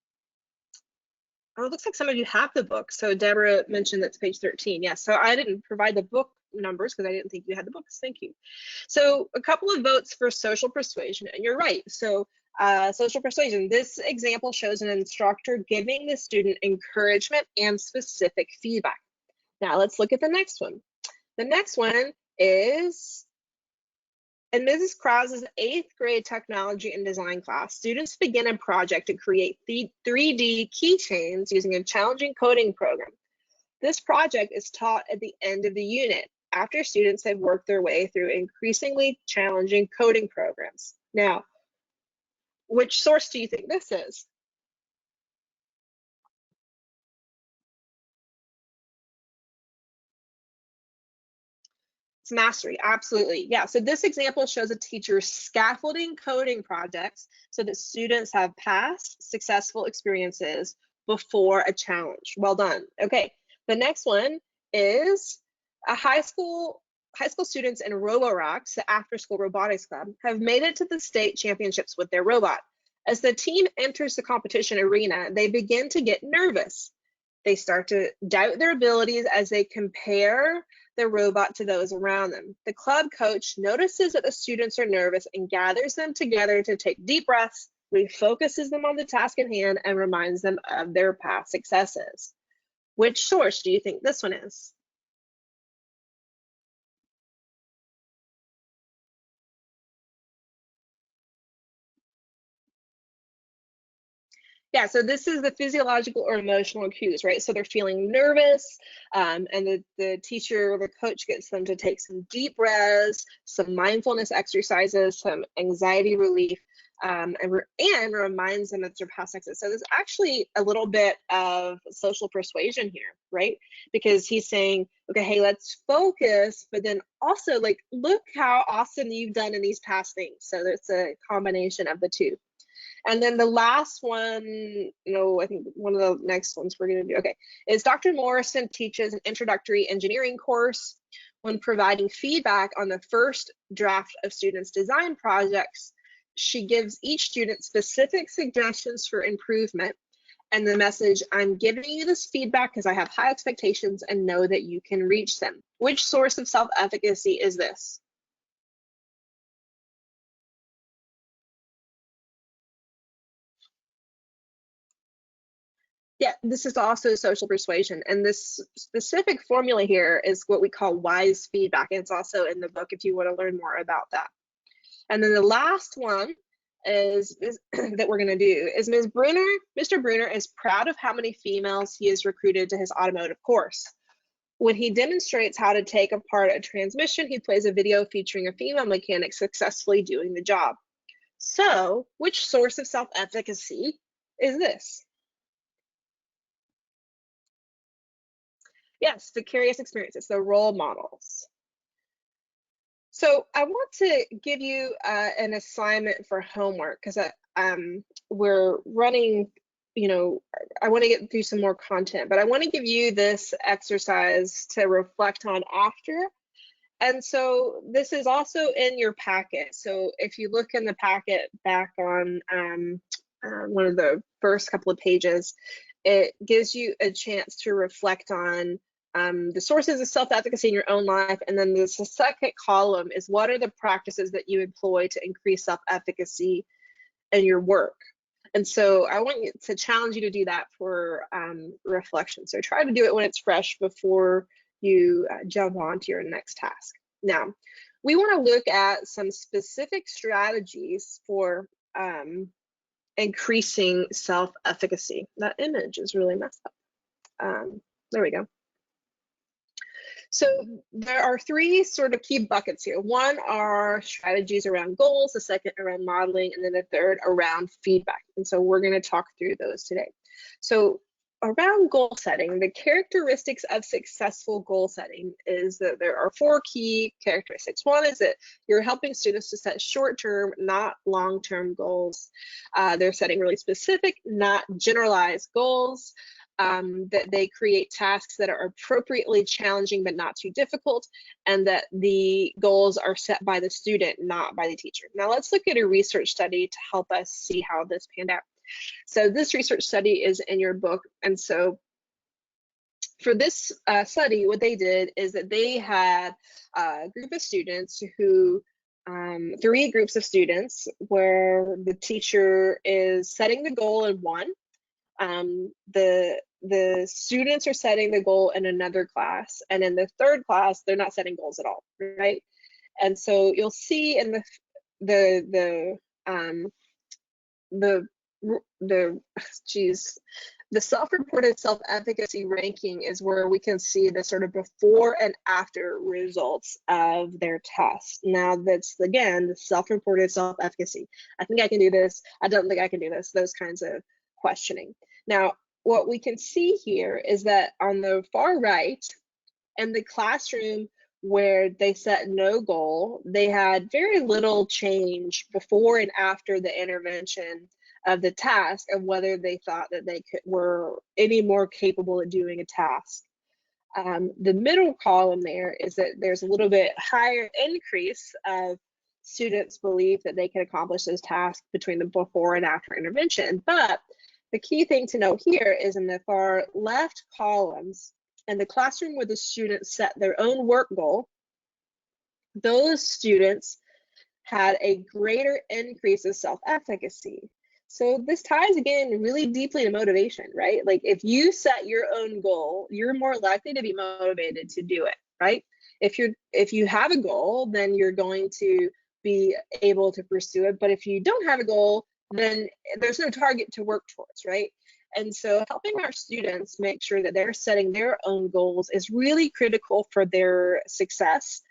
it looks like some of you have the book. So Deborah mentioned that's page 13. Yes, so I didn't provide the book numbers because I didn't think you had the books. Thank you. So a couple of votes for social persuasion, and you're right. So social persuasion, this example shows an instructor giving the student encouragement and specific feedback. Now let's look at the next one. The next one is in Mrs. Krause's 8th grade technology and design class. Students begin a project to create 3D keychains using a challenging coding program. This project is taught at the end of the unit after students have worked their way through increasingly challenging coding programs. Now, which source do you think this is? It's mastery, absolutely. Yeah, so this example shows a teacher scaffolding coding projects so that students have past successful experiences before a challenge. Well done. Okay, the next one is a high school students in Roborox, the after school robotics club, have made it to the state championships with their robot. As the team enters the competition arena, they begin to get nervous. They start to doubt their abilities as they compare their robot to those around them. The club coach notices that the students are nervous and gathers them together to take deep breaths, refocuses them on the task at hand, and reminds them of their past successes. Which source do you think this one is? Yeah, so this is the physiological or emotional cues, right? So they're feeling nervous, and the teacher or the coach gets them to take some deep breaths, some mindfulness exercises, some anxiety relief, and reminds them of their past success. So there's actually a little bit of social persuasion here, right? Because he's saying, okay, hey, let's focus, but then also like, look how awesome you've done in these past things. So there's a combination of the two. And then the last one, I think one of the next ones we're going to do, okay, is Dr. Morrison teaches an introductory engineering course. When providing feedback on the first draft of students' design projects, she gives each student specific suggestions for improvement. And the message, I'm giving you this feedback because I have high expectations and know that you can reach them. Which source of self-efficacy is this? Yeah, this is also social persuasion. And this specific formula here is what we call wise feedback. And it's also in the book if you want to learn more about that. And then the last one is that we're going to do is Mr. Bruner is proud of how many females he has recruited to his automotive course. When he demonstrates how to take apart a transmission, he plays a video featuring a female mechanic successfully doing the job. So, which source of self-efficacy is this? Yes, vicarious experiences, the role models. So I want to give you an assignment for homework because we're running, I want to get through some more content, but I want to give you this exercise to reflect on after. And so this is also in your packet. So if you look in the packet back on one of the first couple of pages, it gives you a chance to reflect on the sources of self-efficacy in your own life. And then the second column is what are the practices that you employ to increase self-efficacy in your work. And so I want to challenge you to do that for reflection. So try to do it when it's fresh before you jump on to your next task. Now, we want to look at some specific strategies for increasing self-efficacy. That image is really messed up. There we go. So there are three sort of key buckets here. One are strategies around goals, the second around modeling, and then the third around feedback. And so we're going to talk through those today. So around goal setting, the characteristics of successful goal setting is that there are four key characteristics. One is that you're helping students to set short-term, not long-term goals. They're setting really specific, not generalized goals. That they create tasks that are appropriately challenging but not too difficult, and that the goals are set by the student, not by the teacher. Now let's look at a research study to help us see how this panned out. So this research study is in your book, and so for this study, what they did is that they had a group of students who three groups of students where the teacher is setting the goal in one. The students are setting the goal in another class, and in the third class they're not setting goals at all, right? And so you'll see in the self-reported self-efficacy ranking is where we can see the sort of before and after results of their test. Now that's, again, the self-reported self-efficacy. I think I can do this. I don't think I can do this. Those kinds of questioning. Now, what we can see here is that on the far right, in the classroom where they set no goal, they had very little change before and after the intervention of the task of whether they thought that they were any more capable of doing a task. The middle column there is that there's a little bit higher increase of students' belief that they can accomplish those tasks between the before and after intervention. But the key thing to note here is in the far left columns, in the classroom where the students set their own work goal, those students had a greater increase of self-efficacy. So this ties again really deeply to motivation, right? Like if you set your own goal, you're more likely to be motivated to do it, right? If you have a goal, then you're going to be able to pursue it. But if you don't have a goal, then there's no target to work towards, right? And so helping our students make sure that they're setting their own goals is really critical for their success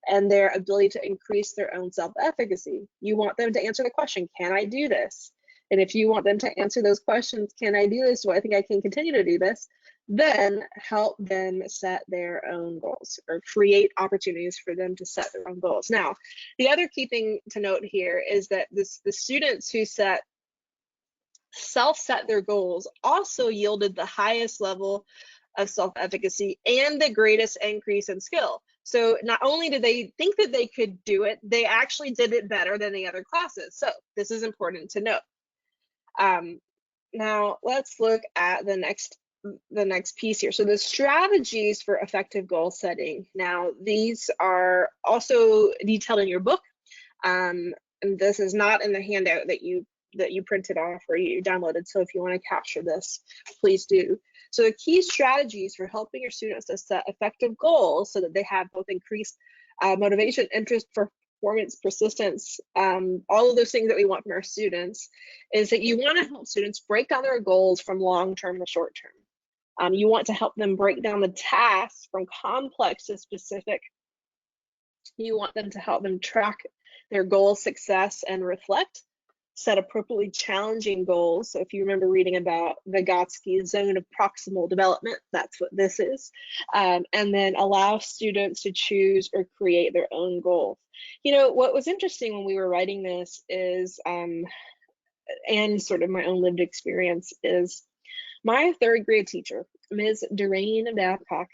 and their ability to increase their own self-efficacy. You want them to answer the question, can I do this? And if you want them to answer those questions, can I do this? Do I think I can continue to do this? Then help them set their own goals or create opportunities for them to set their own goals. Now, the other key thing to note here is that the students who self-set their goals also yielded the highest level of self-efficacy and the greatest increase in skill. So not only did they think that they could do it, they actually did it better than the other classes. So this is important to note. Now let's look at the next piece here. So the strategies for effective goal setting. Now these are also detailed in your book, and this is not in the handout that you printed off or you downloaded. So if you want to capture this, please do. So the key strategies for helping your students to set effective goals so that they have both increased motivation, interest, performance, persistence, all of those things that we want from our students, is that you want to help students break down their goals from long-term to short-term. You want to help them break down the tasks from complex to specific. You want them to help them track their goal success and reflect, set appropriately challenging goals. So if you remember reading about Vygotsky's zone of proximal development, that's what this is. And then allow students to choose or create their own goals. You know, what was interesting when we were writing this is, and sort of my own lived experience is, my third grade teacher, Ms. Doreen Babcock,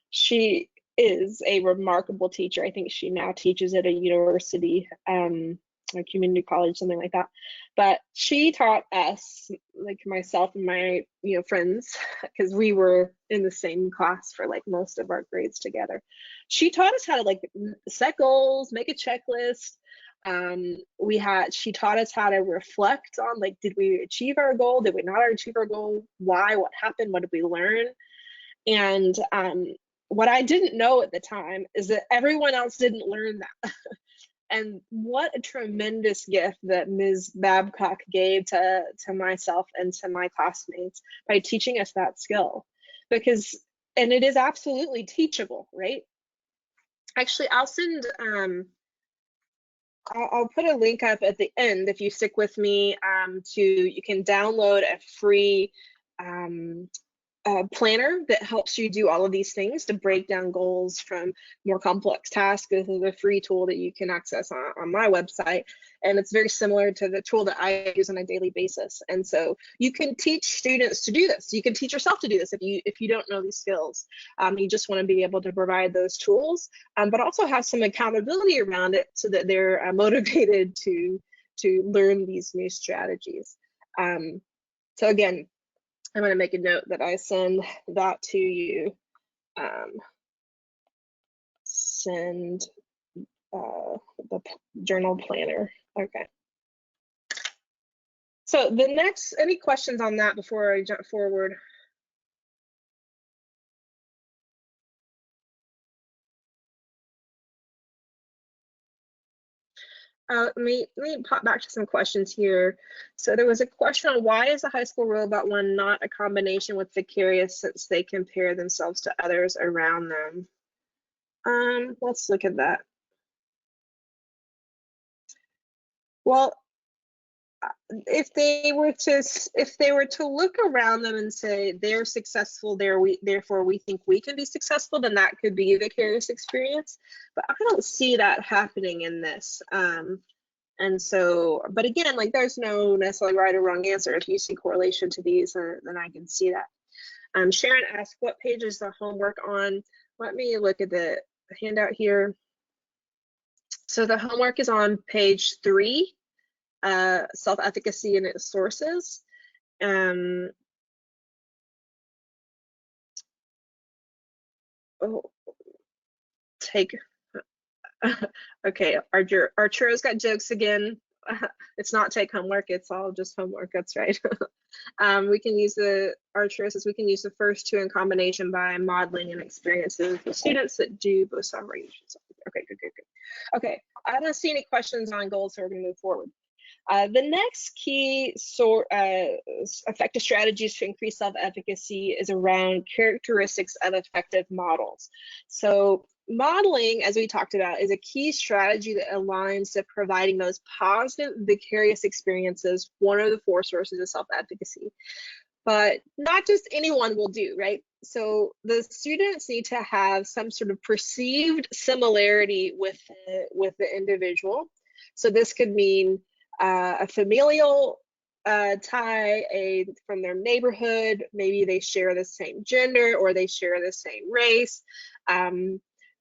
she is a remarkable teacher. I think she now teaches at a university, a community college, something like that. But she taught us, like myself and my friends, because we were in the same class for like most of our grades together. She taught us how to like set goals, make a checklist. She taught us how to reflect on, like, did we achieve our goal? Did we not achieve our goal? Why? What happened? What did we learn? And what I didn't know at the time is that everyone else didn't learn that. And what a tremendous gift that Ms. Babcock gave to myself and to my classmates by teaching us that skill. Because, and it is absolutely teachable, right? Actually, I'll send, I'll put a link up at the end if you stick with me you can download a free planner that helps you do all of these things to break down goals from more complex tasks. This is a free tool that you can access on my website, and it's very similar to the tool that I use on a daily basis. And so you can teach students to do this. You can teach yourself to do this if you don't know these skills. You just want to be able to provide those tools, but also have some accountability around it so that they're motivated to learn these new strategies. So again, I'm going to make a note that I send that to you. Send the journal planner. Okay. So the next, any questions on that before I jump forward? Let me pop back to some questions here. So there was a question on why is the high school robot one not a combination with Vicarious since they compare themselves to others around them? Let's look at that. Well, if they were to look around them and say they're successful, therefore we think we can be successful, then that could be a vicarious experience. But I don't see that happening in this. And so, but again, like there's no necessarily right or wrong answer. If you see correlation to these, then I can see that. Sharon asked, what page is the homework on? Let me look at the handout here. So the homework is on page 3, self-efficacy and its sources. Okay, Arturo's got jokes again. It's not take homework, it's all just homework, that's right. We can use Arturo says we can use the first 2 in combination by modeling and experiences with students that do both self-regulation. Okay, good. Okay, I don't see any questions on goals, so we're gonna move forward. The next key effective strategies to increase self-efficacy is around characteristics of effective models. So modeling, as we talked about, is a key strategy that aligns to providing those positive vicarious experiences, one of the 4 sources of self-efficacy. But not just anyone will do, right? So the students need to have some sort of perceived similarity with the individual. So this could mean a familial tie, from their neighborhood, maybe they share the same gender or they share the same race.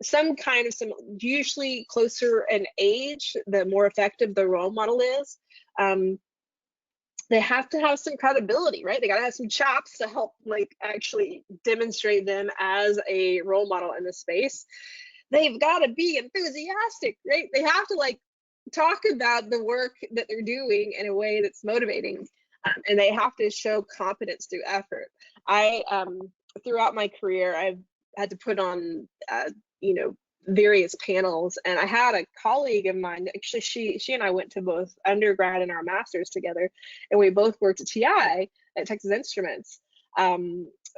Some kind of usually closer in age, the more effective the role model is. They have to have some credibility, right? They got to have some chops to help like actually demonstrate them as a role model in the space. They've got to be enthusiastic, right? They have to like talk about the work that they're doing in a way that's motivating, and they have to show competence through effort. Throughout my career, I've had to put on various panels, and I had a colleague of mine, actually she and I went to both undergrad and our masters together, and we both worked at TI at Texas Instruments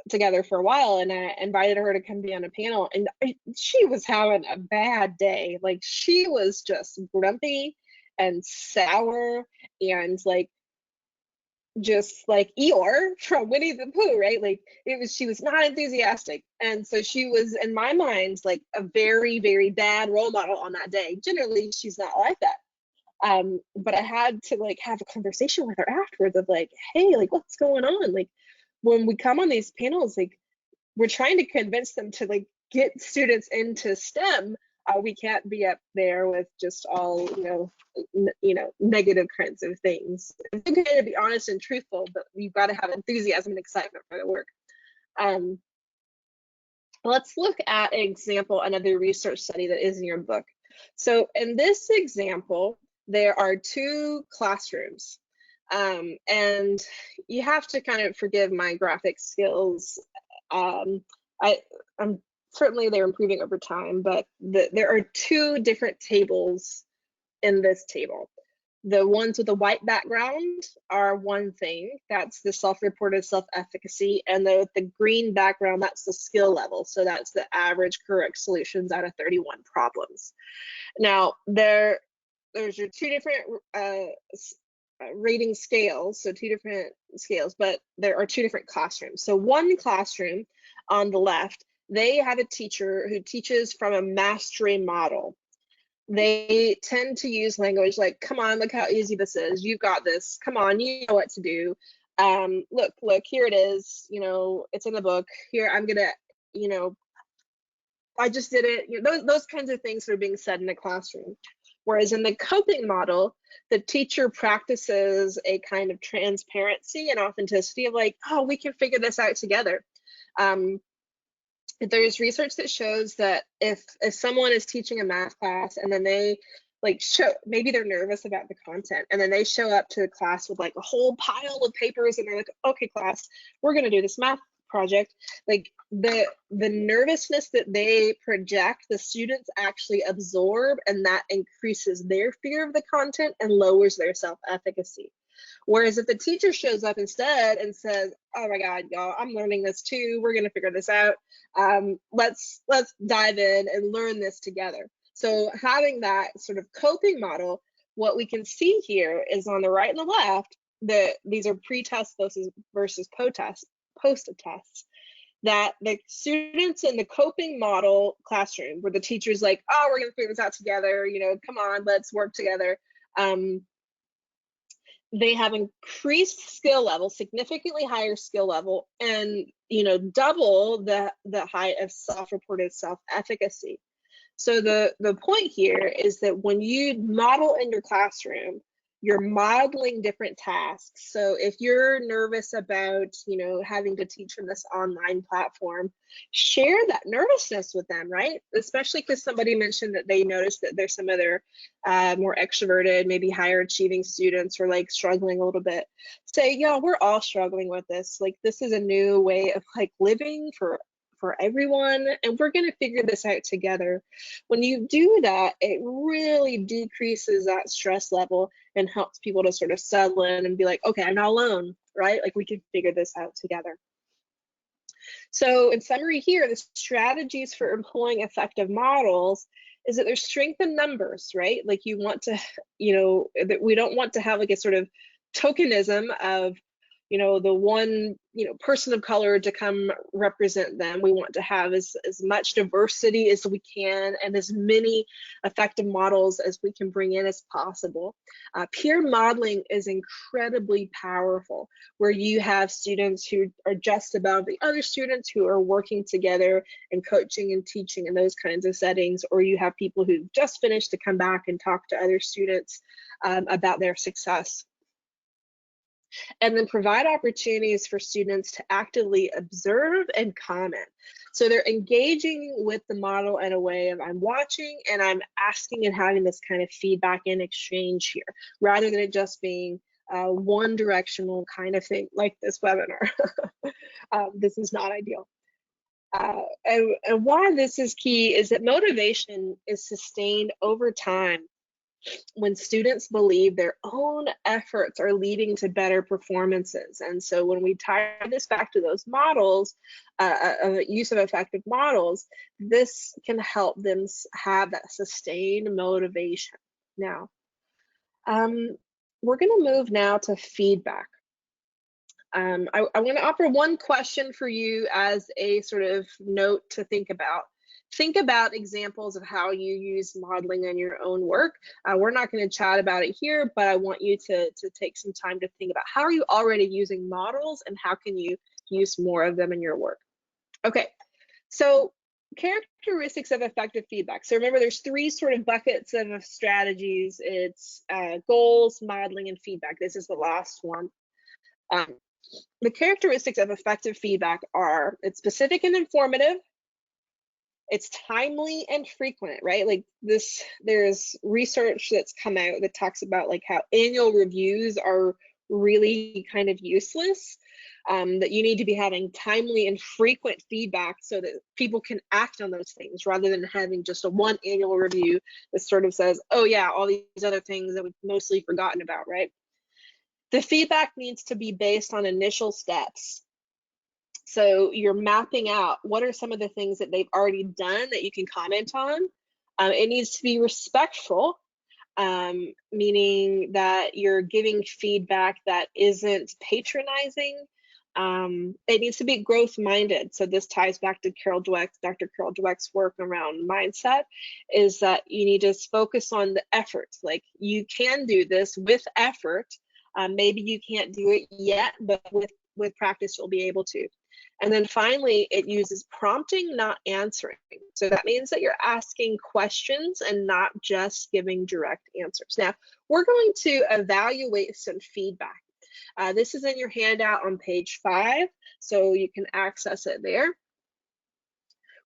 together for a while, and I invited her to come be on a panel, and she was having a bad day. Like she was just grumpy and sour and like just like Eeyore from Winnie the Pooh, right? Like she was not enthusiastic. And so she was, in my mind, like a very, very bad role model on that day. Generally, she's not like that. But I had to like have a conversation with her afterwards of like, hey, like what's going on? Like when we come on these panels, like we're trying to convince them to like get students into STEM. We can't be up there with just all negative kinds of things. It's okay to be honest and truthful, but you've got to have enthusiasm and excitement for the work. Let's look at an example, another research study that is in your book. So in this example, there are 2 classrooms, and you have to kind of forgive my graphic skills. I'm certainly they're improving over time, but there are two different tables in this table. The ones with the white background are one thing, that's the self-reported self-efficacy, and the green background, that's the skill level. So that's the average correct solutions out of 31 problems. Now, there's your two different rating scales, so two different scales, but there are two different classrooms. So one classroom on the left, they have a teacher who teaches from a mastery model. They tend to use language like, come on, look how easy this is. You've got this. Come on, you know what to do. Look, here it is. You know, it's in the book. Here, I'm gonna, you know, I just did it. You know, those kinds of things are being said in a classroom. Whereas in the coping model, the teacher practices a kind of transparency and authenticity of like, oh, we can figure this out together. There's research that shows that if someone is teaching a math class and then they like maybe they're nervous about the content and then they show up to the class with like a whole pile of papers and they're like, okay class, we're going to do this math project, like the nervousness that they project, the students actually absorb, and that increases their fear of the content and lowers their self-efficacy. Whereas if the teacher shows up instead and says, oh my God, y'all, I'm learning this too, we're gonna figure this out. Let's dive in and learn this together. So having that sort of coping model, what we can see here is on the right and the left, that these are pre-test versus post-tests, that the students in the coping model classroom where the teacher's like, oh, we're gonna figure this out together, you know, come on, let's work together. They have increased skill level, significantly higher skill level, and you know, double the height of self-reported self-efficacy. So the point here is that when you model in your classroom, you're modeling different tasks. So if you're nervous about, you know, having to teach from this online platform, share that nervousness with them, right? Especially because somebody mentioned that they noticed that there's some other more extroverted, maybe higher achieving students who are like struggling a little bit. Say, yeah, we're all struggling with this. Like this is a new way of like living for everyone, and we're going to figure this out together. When you do that, it really decreases that stress level and helps people to sort of settle in and be like, okay, I'm not alone, right? Like we can figure this out together. So in summary here, the strategies for employing effective models is that there's strength in numbers, right? Like you want to, you know, that we don't want to have like a sort of tokenism of, you know, the one, you know, person of color to come represent them. We want to have as much diversity as we can and as many effective models as we can bring in as possible. Peer modeling is incredibly powerful, where you have students who are just above the other students who are working together and coaching and teaching in those kinds of settings, or you have people who've just finished to come back and talk to other students about their success. And then provide opportunities for students to actively observe and comment. So they're engaging with the model in a way of I'm watching and I'm asking and having this kind of feedback and exchange here, rather than it just being one directional kind of thing like this webinar. This is not ideal. And why this is key is that motivation is sustained over time when students believe their own efforts are leading to better performances. And so when we tie this back to those models, use of effective models, this can help them have that sustained motivation. Now, we're going to move now to feedback. I want to offer one question for you as a sort of note to think about. Think about examples of how you use modeling in your own work. We're not going to chat about it here, but I want you to take some time to think about how are you already using models and how can you use more of them in your work. Okay, so characteristics of effective feedback. So remember, there's three sort of buckets of strategies. It's goals, modeling, and feedback. This is the last one. The characteristics of effective feedback are it's specific and informative, it's timely and frequent, right? Like this, there's research that's come out that talks about like how annual reviews are really kind of useless. that you need to be having timely and frequent feedback so that people can act on those things rather than having just a one annual review that sort of says, oh yeah, all these other things that we've mostly forgotten about, right? The feedback needs to be based on initial steps. So you're mapping out what are some of the things that they've already done that you can comment on. It needs to be respectful, meaning that you're giving feedback that isn't patronizing. It needs to be growth minded. So this ties back to Dr. Carol Dweck's work around mindset, is that you need to focus on the effort. Like, you can do this with effort. Maybe you can't do it yet, but with practice, you'll be able to. And then finally, it uses prompting, not answering. So that means that you're asking questions and not just giving direct answers. Now, we're going to evaluate some feedback. This is in your handout on page 5, so you can access it there.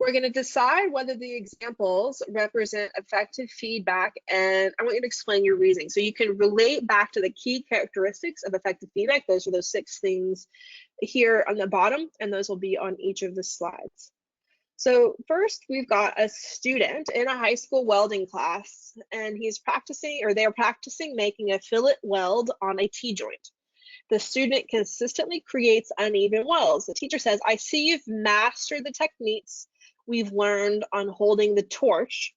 We're going to decide whether the examples represent effective feedback, and I want you to explain your reasoning. So you can relate back to the key characteristics of effective feedback. Those are those 6 things here on the bottom, and those will be on each of the slides. So first, we've got a student in a high school welding class, and he's practicing, or they're practicing making a fillet weld on a T-joint. The student consistently creates uneven welds. The teacher says, I see you've mastered the techniques we've learned on holding the torch.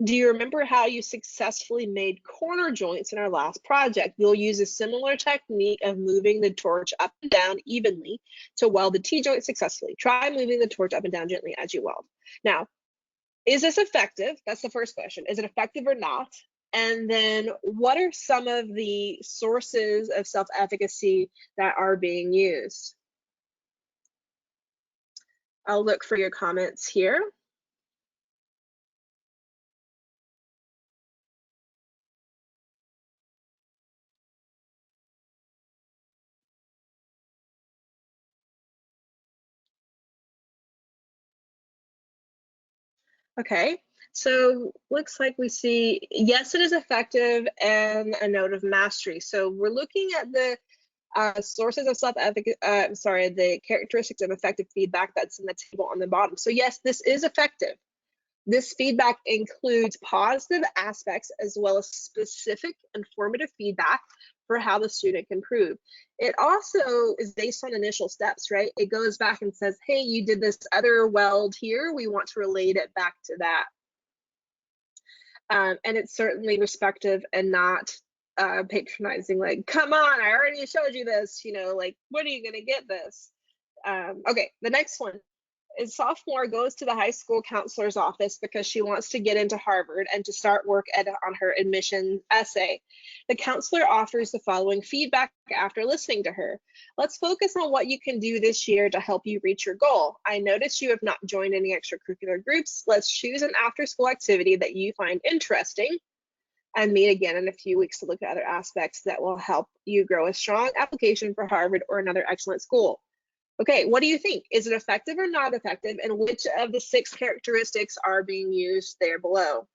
Do you remember how you successfully made corner joints in our last project? You'll use a similar technique of moving the torch up and down evenly to weld the T-joint successfully. Try moving the torch up and down gently as you weld. Now, is this effective? That's the first question. Is it effective or not? And then what are some of the sources of self-efficacy that are being used? I'll look for your comments here. Okay, so looks like we see, yes, it is effective, and a note of mastery. So we're looking at the sources of self-efficacy, the characteristics of effective feedback that's in the table on the bottom. So yes, this is effective. This feedback includes positive aspects as well as specific informative feedback for how the student can improve. It also is based on initial steps, right? It goes back and says, hey, you did this other weld here. We want to relate it back to that. And it's certainly respectful and not patronizing, like, come on, I already showed you this, like, when are you going to get this? Okay, the next one. A sophomore goes to the high school counselor's office because she wants to get into Harvard and to start work on her admission essay. The counselor offers the following feedback after listening to her. Let's focus on what you can do this year to help you reach your goal. I noticed you have not joined any extracurricular groups. Let's choose an after-school activity that you find interesting and meet again in a few weeks to look at other aspects that will help you grow a strong application for Harvard or another excellent school. Okay, what do you think? Is it effective or not effective? And which of the 6 characteristics are being used there below?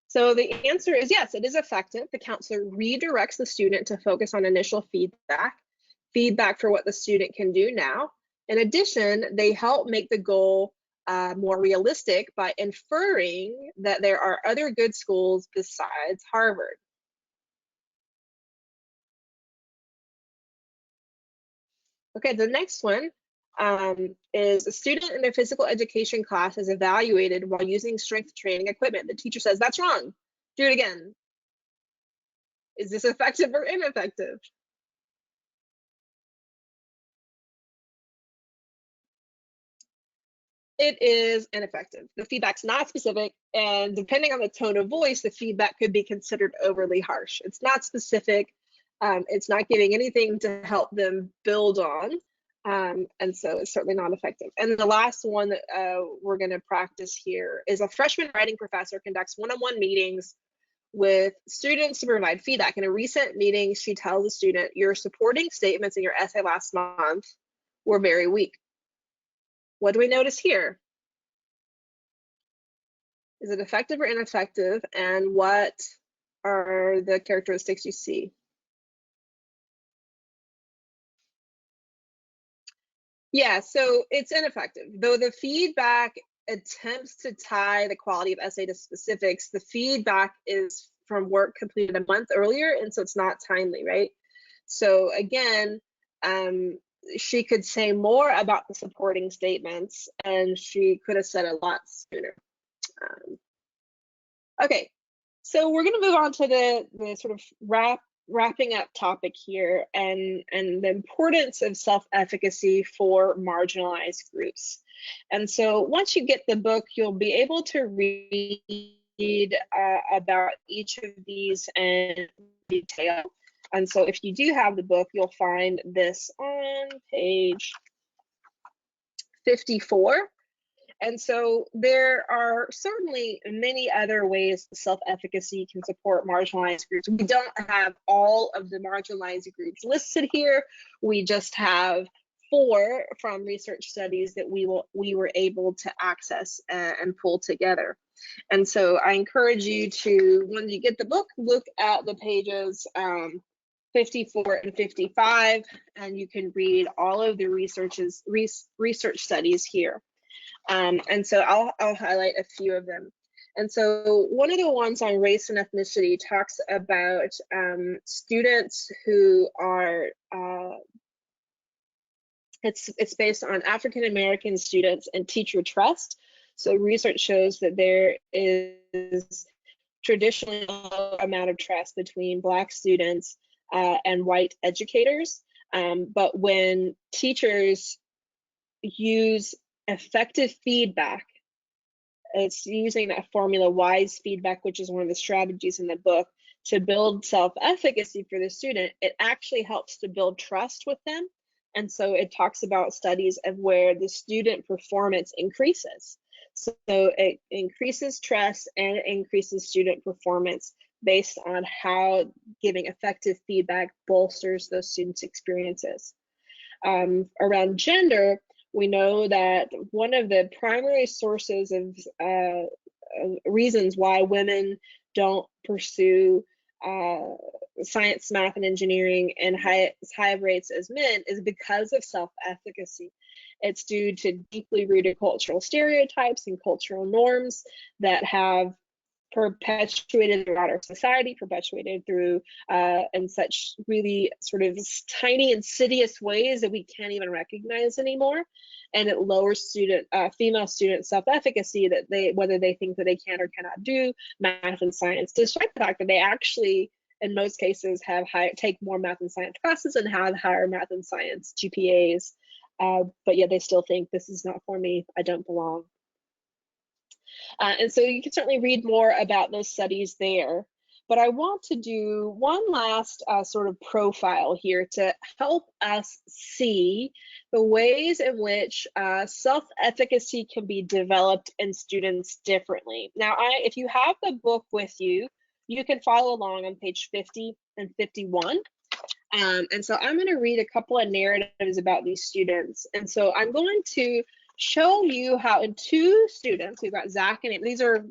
So the answer is yes, it is effective. The counselor redirects the student to focus on initial feedback for what the student can do now. In addition, they help make the goal more realistic by inferring that there are other good schools besides Harvard. Okay, the next one is a student in their physical education class is evaluated while using strength training equipment. The teacher says, that's wrong. Do it again. Is this effective or ineffective? It is ineffective. The feedback's not specific, and depending on the tone of voice, the feedback could be considered overly harsh. It's not specific. It's not giving anything to help them build on. And so it's certainly not effective. And the last one that we're going to practice here is a freshman writing professor conducts one-on-one meetings with students to provide feedback. In a recent meeting, she tells the student, your supporting statements in your essay last month were very weak. What do we notice here? Is it effective or ineffective? And what are the characteristics you see? Yeah, so it's ineffective. Though the feedback attempts to tie the quality of essay to specifics, the feedback is from work completed a month earlier, and so it's not timely, right? So again, um, she could say more about the supporting statements, and she could have said a lot sooner. Um, okay, so we're going to move on to the sort of wrapping up topic here, and the importance of self-efficacy for marginalized groups. And so once you get the book, you'll be able to read about each of these in detail. And so if you do have the book, you'll find this on page 54. And so there are certainly many other ways self-efficacy can support marginalized groups. We don't have all of the marginalized groups listed here. We just have 4 from research studies that we were able to access and pull together. And so I encourage you to, when you get the book, look at the pages 54 and 55, and you can read all of the research studies here. And so I'll highlight a few of them. And so one of the ones on race and ethnicity talks about students who are, it's based on African American students and teacher trust. So research shows that there is traditionally a low amount of trust between Black students and white educators. But when teachers use effective feedback, it's using that formula WISE feedback, which is one of the strategies in the book, to build self-efficacy for the student. It actually helps to build trust with them. And so it talks about studies of where the student performance increases. So it increases trust and it increases student performance based on how giving effective feedback bolsters those students' experiences. Around gender, we know that one of the primary sources of reasons why women don't pursue science, math, and engineering in as high of rates as men is because of self-efficacy. It's due to deeply rooted cultural stereotypes and cultural norms that have perpetuated throughout our society, perpetuated through in such really sort of tiny insidious ways that we can't even recognize anymore. And it lowers female student self-efficacy, that whether they think that they can or cannot do math and science, despite the fact that they actually in most cases take more math and science classes and have higher math and science GPAs, but yet they still think this is not for me, I don't belong. And so you can certainly read more about those studies there. But I want to do one last sort of profile here to help us see the ways in which self-efficacy can be developed in students differently. Now, if you have the book with you, you can follow along on page 50 and 51. And so I'm going to read a couple of narratives about these students. And so I'm going to show you how in 2 students, we've got Zach and these are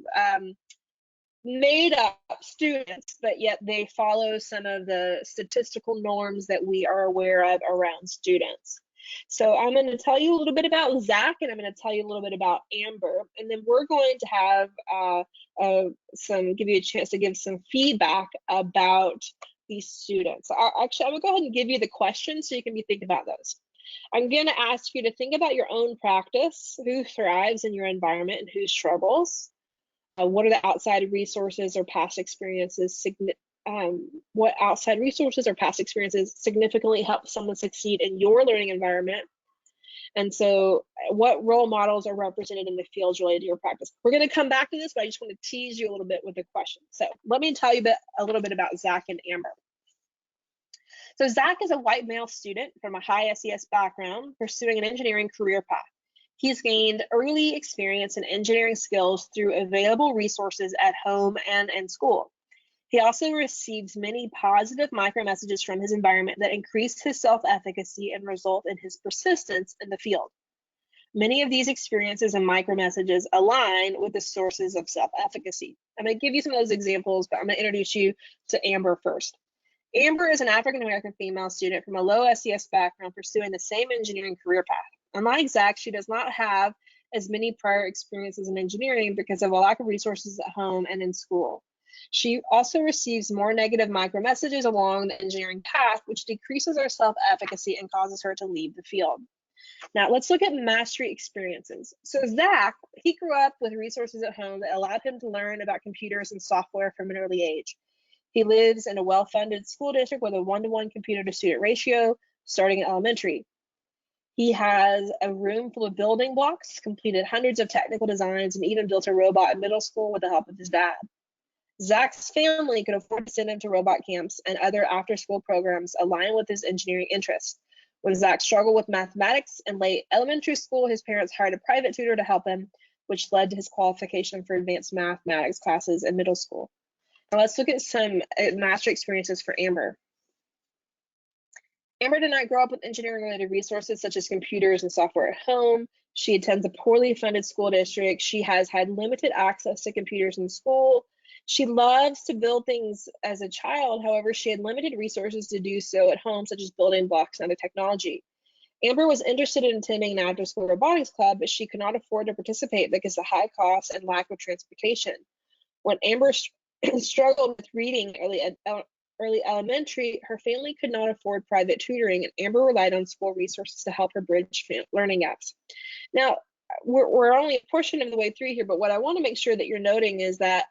made up students, but yet they follow some of the statistical norms that we are aware of around students. So I'm going to tell you a little bit about Zach, and I'm going to tell you a little bit about Amber, and then we're going to have give you a chance to give some feedback about these students. Actually, I'm going to go ahead and give you the questions so you can be thinking about those. I'm going to ask you to think about your own practice, who thrives in your environment and who struggles. What are the outside resources or past experiences? What outside resources or past experiences significantly help someone succeed in your learning environment? And so what role models are represented in the fields related to your practice? We're going to come back to this, but I just want to tease you a little bit with the question. So let me tell you a little bit about Zach and Amber. So Zach is a white male student from a high SES background pursuing an engineering career path. He's gained early experience in engineering skills through available resources at home and in school. He also receives many positive micro messages from his environment that increase his self-efficacy and result in his persistence in the field. Many of these experiences and micromessages align with the sources of self-efficacy. I'm going to give you some of those examples, but I'm going to introduce you to Amber first. Amber is an African-American female student from a low SES background pursuing the same engineering career path. Unlike Zach, she does not have as many prior experiences in engineering because of a lack of resources at home and in school. She also receives more negative micromessages along the engineering path, which decreases her self-efficacy and causes her to leave the field. Now let's look at mastery experiences. So Zach, he grew up with resources at home that allowed him to learn about computers and software from an early age. He lives in a well-funded school district with a 1-to-1 computer-to-student ratio starting at elementary. He has a room full of building blocks, completed hundreds of technical designs, and even built a robot in middle school with the help of his dad. Zach's family could afford to send him to robot camps and other after-school programs aligned with his engineering interests. When Zach struggled with mathematics in late elementary school, his parents hired a private tutor to help him, which led to his qualification for advanced mathematics classes in middle school. Now let's look at some mastery experiences for Amber. Amber did not grow up with engineering-related resources such as computers and software at home. She attends a poorly funded school district. She has had limited access to computers in school. She loves to build things as a child. However, she had limited resources to do so at home, such as building blocks and other technology. Amber was interested in attending an after-school robotics club, but she could not afford to participate because of high costs and lack of transportation. When Amber struggled with reading early elementary, her family could not afford private tutoring, and Amber relied on school resources to help her bridge learning gaps. Now, we're only a portion of the way through here, but what I want to make sure that you're noting is that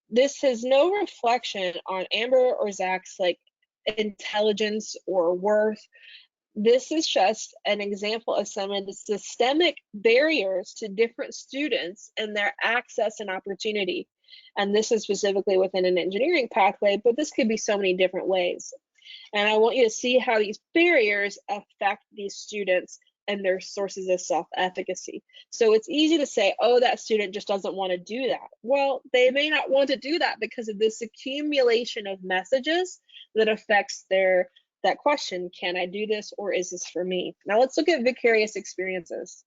this has no reflection on Amber or Zach's like intelligence or worth. This is just an example of some of the systemic barriers to different students and their access and opportunity. And this is specifically within an engineering pathway, but this could be so many different ways. And I want you to see how these barriers affect these students and their sources of self-efficacy. So it's easy to say, oh, that student just doesn't want to do that. Well, they may not want to do that because of this accumulation of messages that affects that question, can I do this or is this for me? Now let's look at vicarious experiences.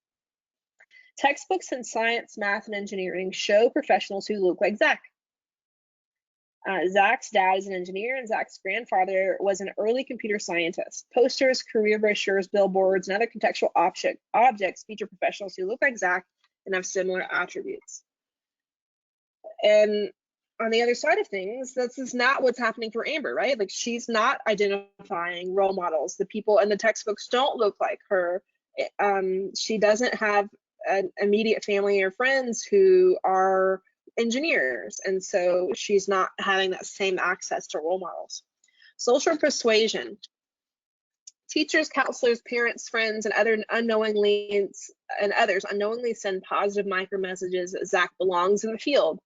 Textbooks in science, math, and engineering show professionals who look like Zach. Zach's dad is an engineer, and Zach's grandfather was an early computer scientist. Posters, career brochures, billboards, and other contextual objects feature professionals who look like Zach and have similar attributes. And on the other side of things, this is not what's happening for Amber, right? Like, she's not identifying role models. The people in the textbooks don't look like her. She doesn't have an immediate family or friends who are engineers, and so she's not having that same access to role models. Social persuasion. Teachers, counselors, parents, friends, and others unknowingly send positive micromessages that Zach belongs in the field.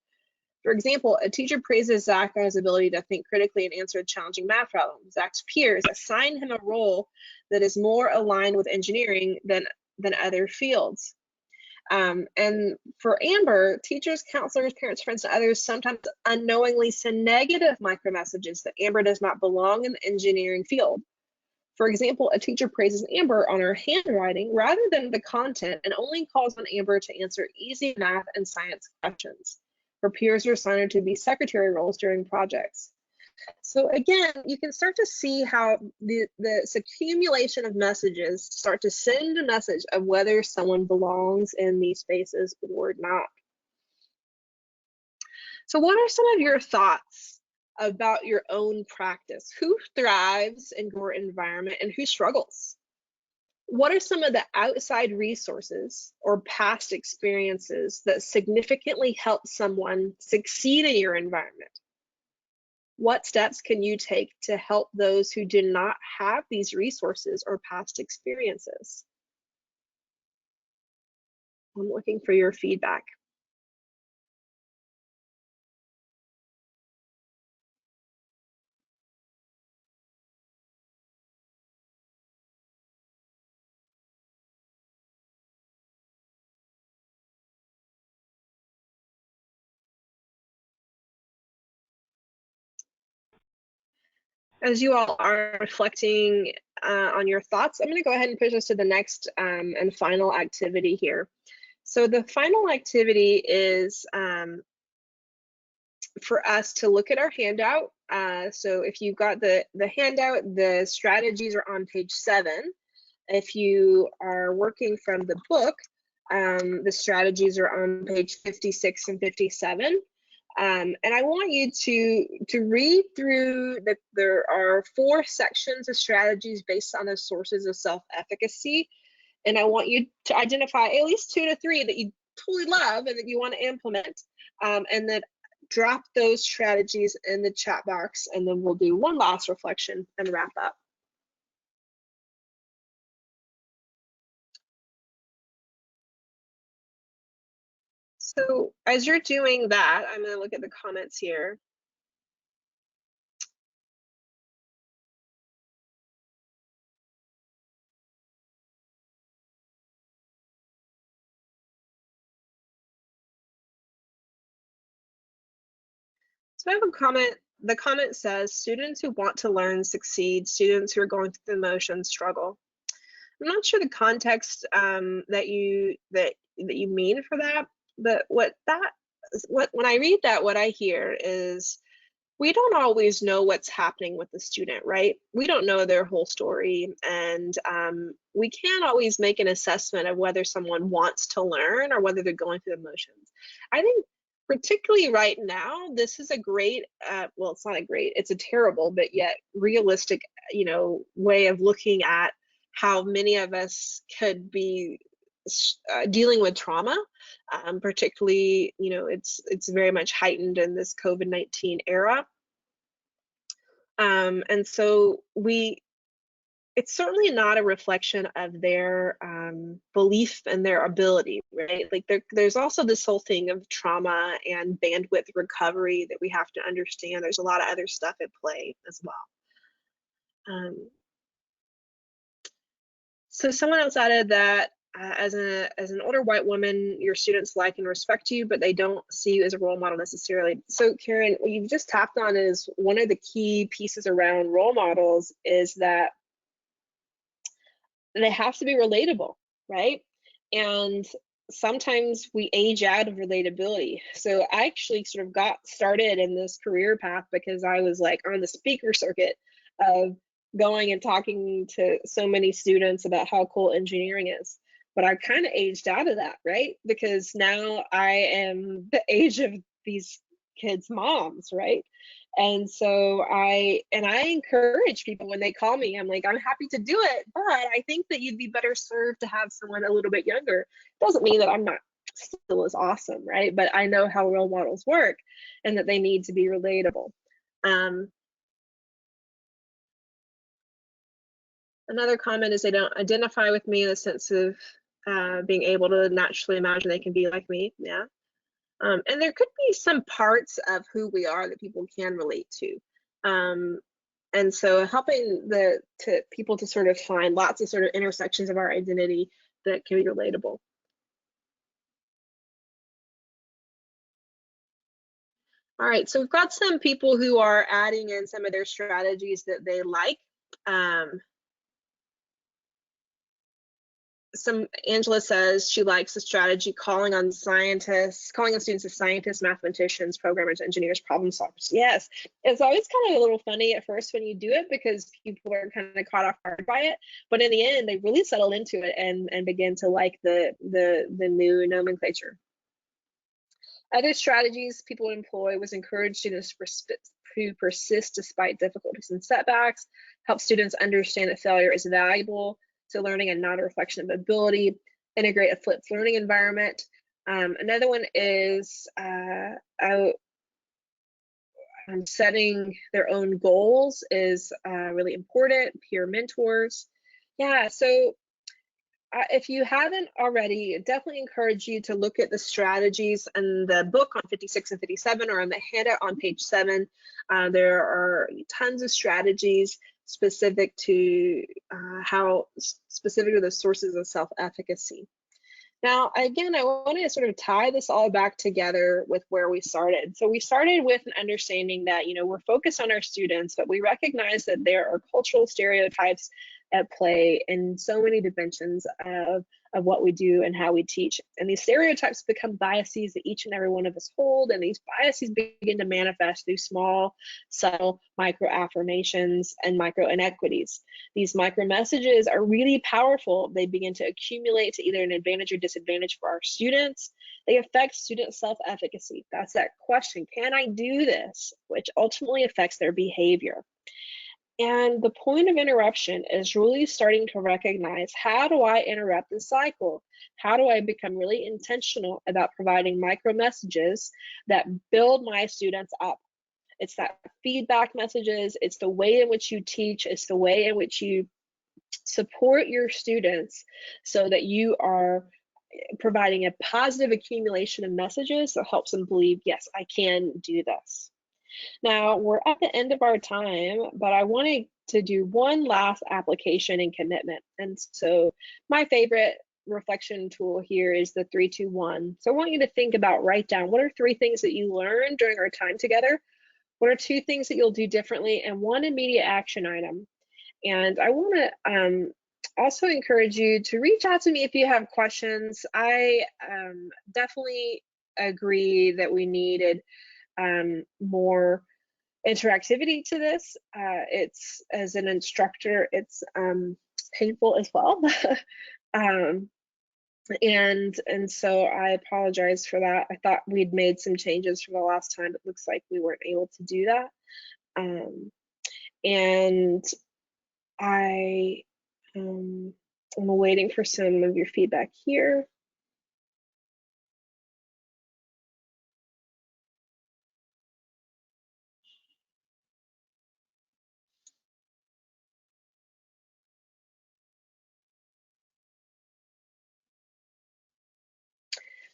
For example, a teacher praises Zach on his ability to think critically and answer a challenging math problem. Zach's peers assign him a role that is more aligned with engineering than other fields. And for Amber, teachers, counselors, parents, friends, and others sometimes unknowingly send negative micromessages that Amber does not belong in the engineering field. For example, a teacher praises Amber on her handwriting rather than the content and only calls on Amber to answer easy math and science questions. Her peers are assigned to be secretary roles during projects. So again, you can start to see how this accumulation of messages start to send a message of whether someone belongs in these spaces or not. So what are some of your thoughts about your own practice? Who thrives in your environment and who struggles? What are some of the outside resources or past experiences that significantly help someone succeed in your environment? What steps can you take to help those who do not have these resources or past experiences? I'm looking for your feedback. As you all are reflecting on your thoughts, I'm going to go ahead and push us to the next and final activity here. So the final activity is for us to look at our handout. So if you've got the handout, the strategies are on page 7. If you are working from the book, the strategies are on page 56 and 57. And I want you to read through there are 4 sections of strategies based on the sources of self-efficacy. And I want you to identify at least 2 to 3 that you totally love and that you want to implement. And then drop those strategies in the chat box, and then we'll do one last reflection and wrap up. So as you're doing that, I'm going to look at the comments here. So I have a comment. The comment says, students who want to learn succeed, students who are going through the motions struggle. I'm not sure the context that you mean for that, but when I read that, what I hear is we don't always know what's happening with the student, right? We don't know their whole story, and we can't always make an assessment of whether someone wants to learn or whether they're going through the motions. I think particularly right now, this is a great, well, it's not a great, it's a terrible, but yet realistic, way of looking at how many of us could be dealing with trauma, particularly, it's very much heightened in this COVID-19 era. And so it's certainly not a reflection of their belief and their ability, right? Like there's also this whole thing of trauma and bandwidth recovery that we have to understand. There's a lot of other stuff at play as well. So someone else added that as an older white woman, your students like and respect you, but they don't see you as a role model necessarily. So Karen, what you've just tapped on is one of the key pieces around role models is that they have to be relatable, right? And sometimes we age out of relatability. So I actually sort of got started in this career path because I was like on the speaker circuit of going and talking to so many students about how cool engineering is. But I kind of aged out of that, right? Because now I am the age of these kids' moms, right? And so I encourage people when they call me, I'm like, I'm happy to do it, but I think that you'd be better served to have someone a little bit younger. Doesn't mean that I'm not still as awesome, right? But I know how role models work and that they need to be relatable. Another comment is they don't identify with me in the sense of being able to naturally imagine they can be like me. Yeah. And there could be some parts of who we are that people can relate to. And so helping people to sort of find lots of sort of intersections of our identity that can be relatable. All right, so we've got some people who are adding in some of their strategies that they like. Angela says she likes the strategy calling on students as scientists, mathematicians, programmers, engineers, problem solvers. Yes, it's always kind of a little funny at first when you do it because people are kind of caught off guard by it, but in the end they really settle into it and begin to like the new nomenclature. Other strategies people employ was encourage students to persist despite difficulties and setbacks, help students understand that failure is valuable to learning and not a reflection of ability, integrate a flipped learning environment. Another one is setting their own goals is really important, peer mentors. Yeah, so if you haven't already, definitely encourage you to look at the strategies in the book on 56 and 57 or in the handout on page 7. There are tons of strategies specific to specific to the sources of self-efficacy. Now, again, I want to sort of tie this all back together with where we started. So we started with an understanding that, we're focused on our students, but we recognize that there are cultural stereotypes at play in so many dimensions of what we do and how we teach. And these stereotypes become biases that each and every one of us hold, and these biases begin to manifest through small, subtle micro affirmations and micro inequities. These micro messages are really powerful. They begin to accumulate to either an advantage or disadvantage for our students. They affect student self-efficacy. That's that question, can I do this? Which ultimately affects their behavior. And the point of interruption is really starting to recognize, how do I interrupt the cycle? How do I become really intentional about providing micro messages that build my students up? It's that feedback messages, it's the way in which you teach, it's the way in which you support your students so that you are providing a positive accumulation of messages that helps them believe, yes, I can do this. Now, we're at the end of our time, but I wanted to do one last application and commitment. And so my favorite reflection tool here is the 3-2-1. So I want you to think about, write down, what are 3 things that you learned during our time together? What are 2 things that you'll do differently? And 1 immediate action item. And I want to also encourage you to reach out to me if you have questions. I definitely agree that we needed more interactivity to this. It's, as an instructor, it's painful as well. um, and so I apologize for that. I thought we'd made some changes from the last time. It looks like we weren't able to do that. And I am waiting for some of your feedback here.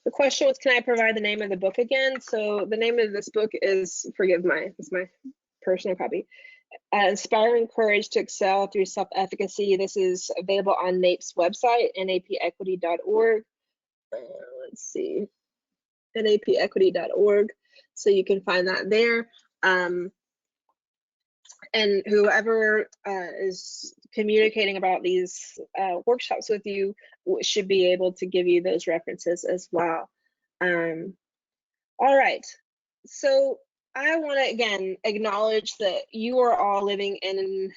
The question was, can I provide the name of the book again? So the name of this book is, it's my personal copy. Inspiring Courage to Excel Through Self-Efficacy. This is available on NAEP's website, napequity.org. Let's see, napequity.org. So you can find that there. And whoever is communicating about these workshops with you should be able to give you those references as well. All right, so I want to again acknowledge that you are all living in,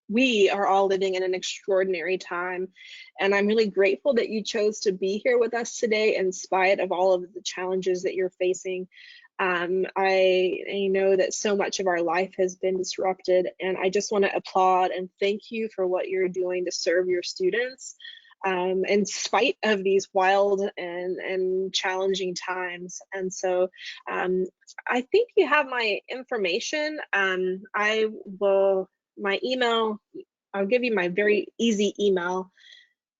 we are all living in an extraordinary time, and I'm really grateful that you chose to be here with us today in spite of all of the challenges that you're facing. I know that so much of our life has been disrupted, and I just want to applaud and thank you for what you're doing to serve your students in spite of these wild and challenging times. And so I think you have my information. My email, I'll give you my very easy email.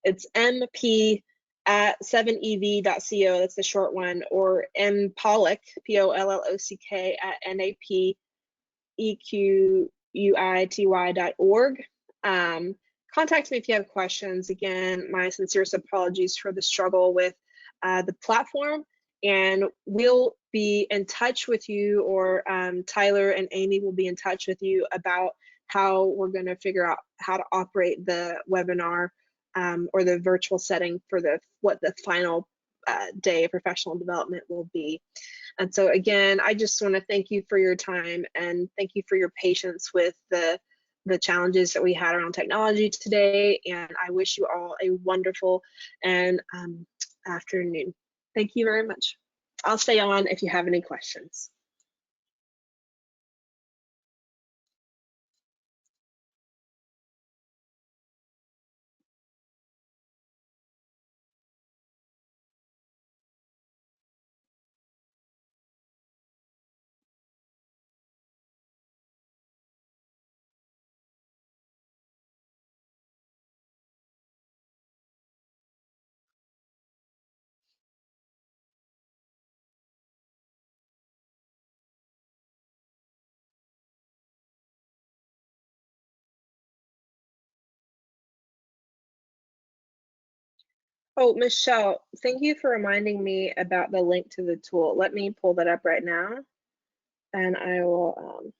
It's mp@7ev.co, that's the short one, or mpollock, POLLOCK, @napequity.org. Contact me if you have questions. Again, my sincerest apologies for the struggle with the platform, and we'll be in touch with you, or Tyler and Amy will be in touch with you about how we're going to figure out how to operate the webinar or the virtual setting for what the final day of professional development will be. And so again, I just want to thank you for your time, and thank you for your patience with the challenges that we had around technology today. And I wish you all a wonderful and afternoon. Thank you very much. I'll stay on if you have any questions. Oh, Michelle, thank you for reminding me about the link to the tool. Let me pull that up right now, and I will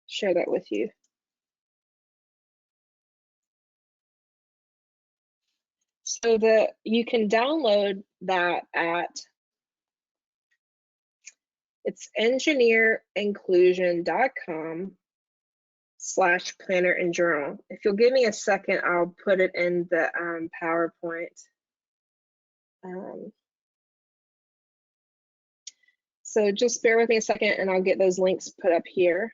share that with you. So you can download that at, it's engineerinclusion.com/planner and journal. If you'll give me a second, I'll put it in the PowerPoint. So just bear with me a second and I'll get those links put up here.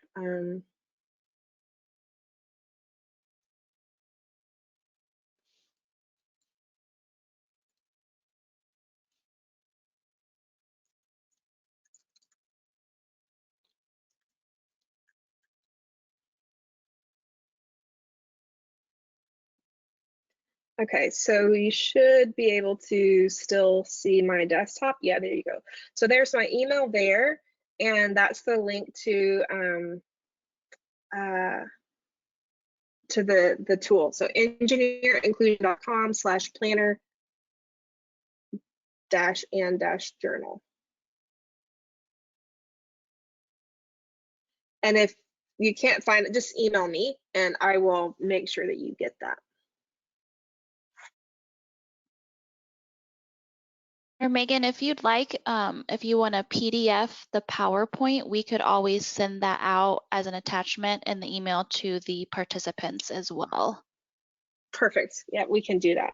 Okay, so you should be able to still see my desktop. Yeah, there you go. So there's my email there, and that's the link to the tool. So engineerinclusion.com/planner-and-journal. And if you can't find it, just email me, and I will make sure that you get that. Or Megan, if you'd like, if you want to PDF the PowerPoint, we could always send that out as an attachment in the email to the participants as well. Perfect. Yeah, we can do that.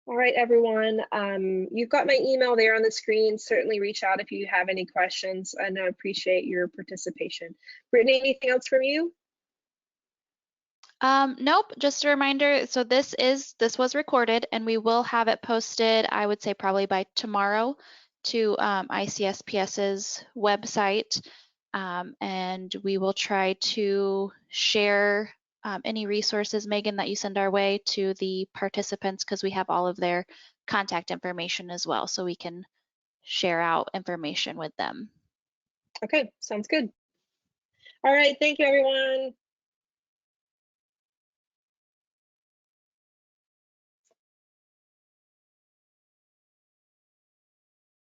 All right, everyone. You've got my email there on the screen. Certainly reach out if you have any questions, and I appreciate your participation. Brittany, anything else from you? Nope, just a reminder. So this was recorded and we will have it posted, I would say probably by tomorrow, to ICSPS's website. And we will try to share any resources, Megan, that you send our way to the participants, because we have all of their contact information as well, so we can share out information with them. Okay, sounds good. All right, thank you, everyone.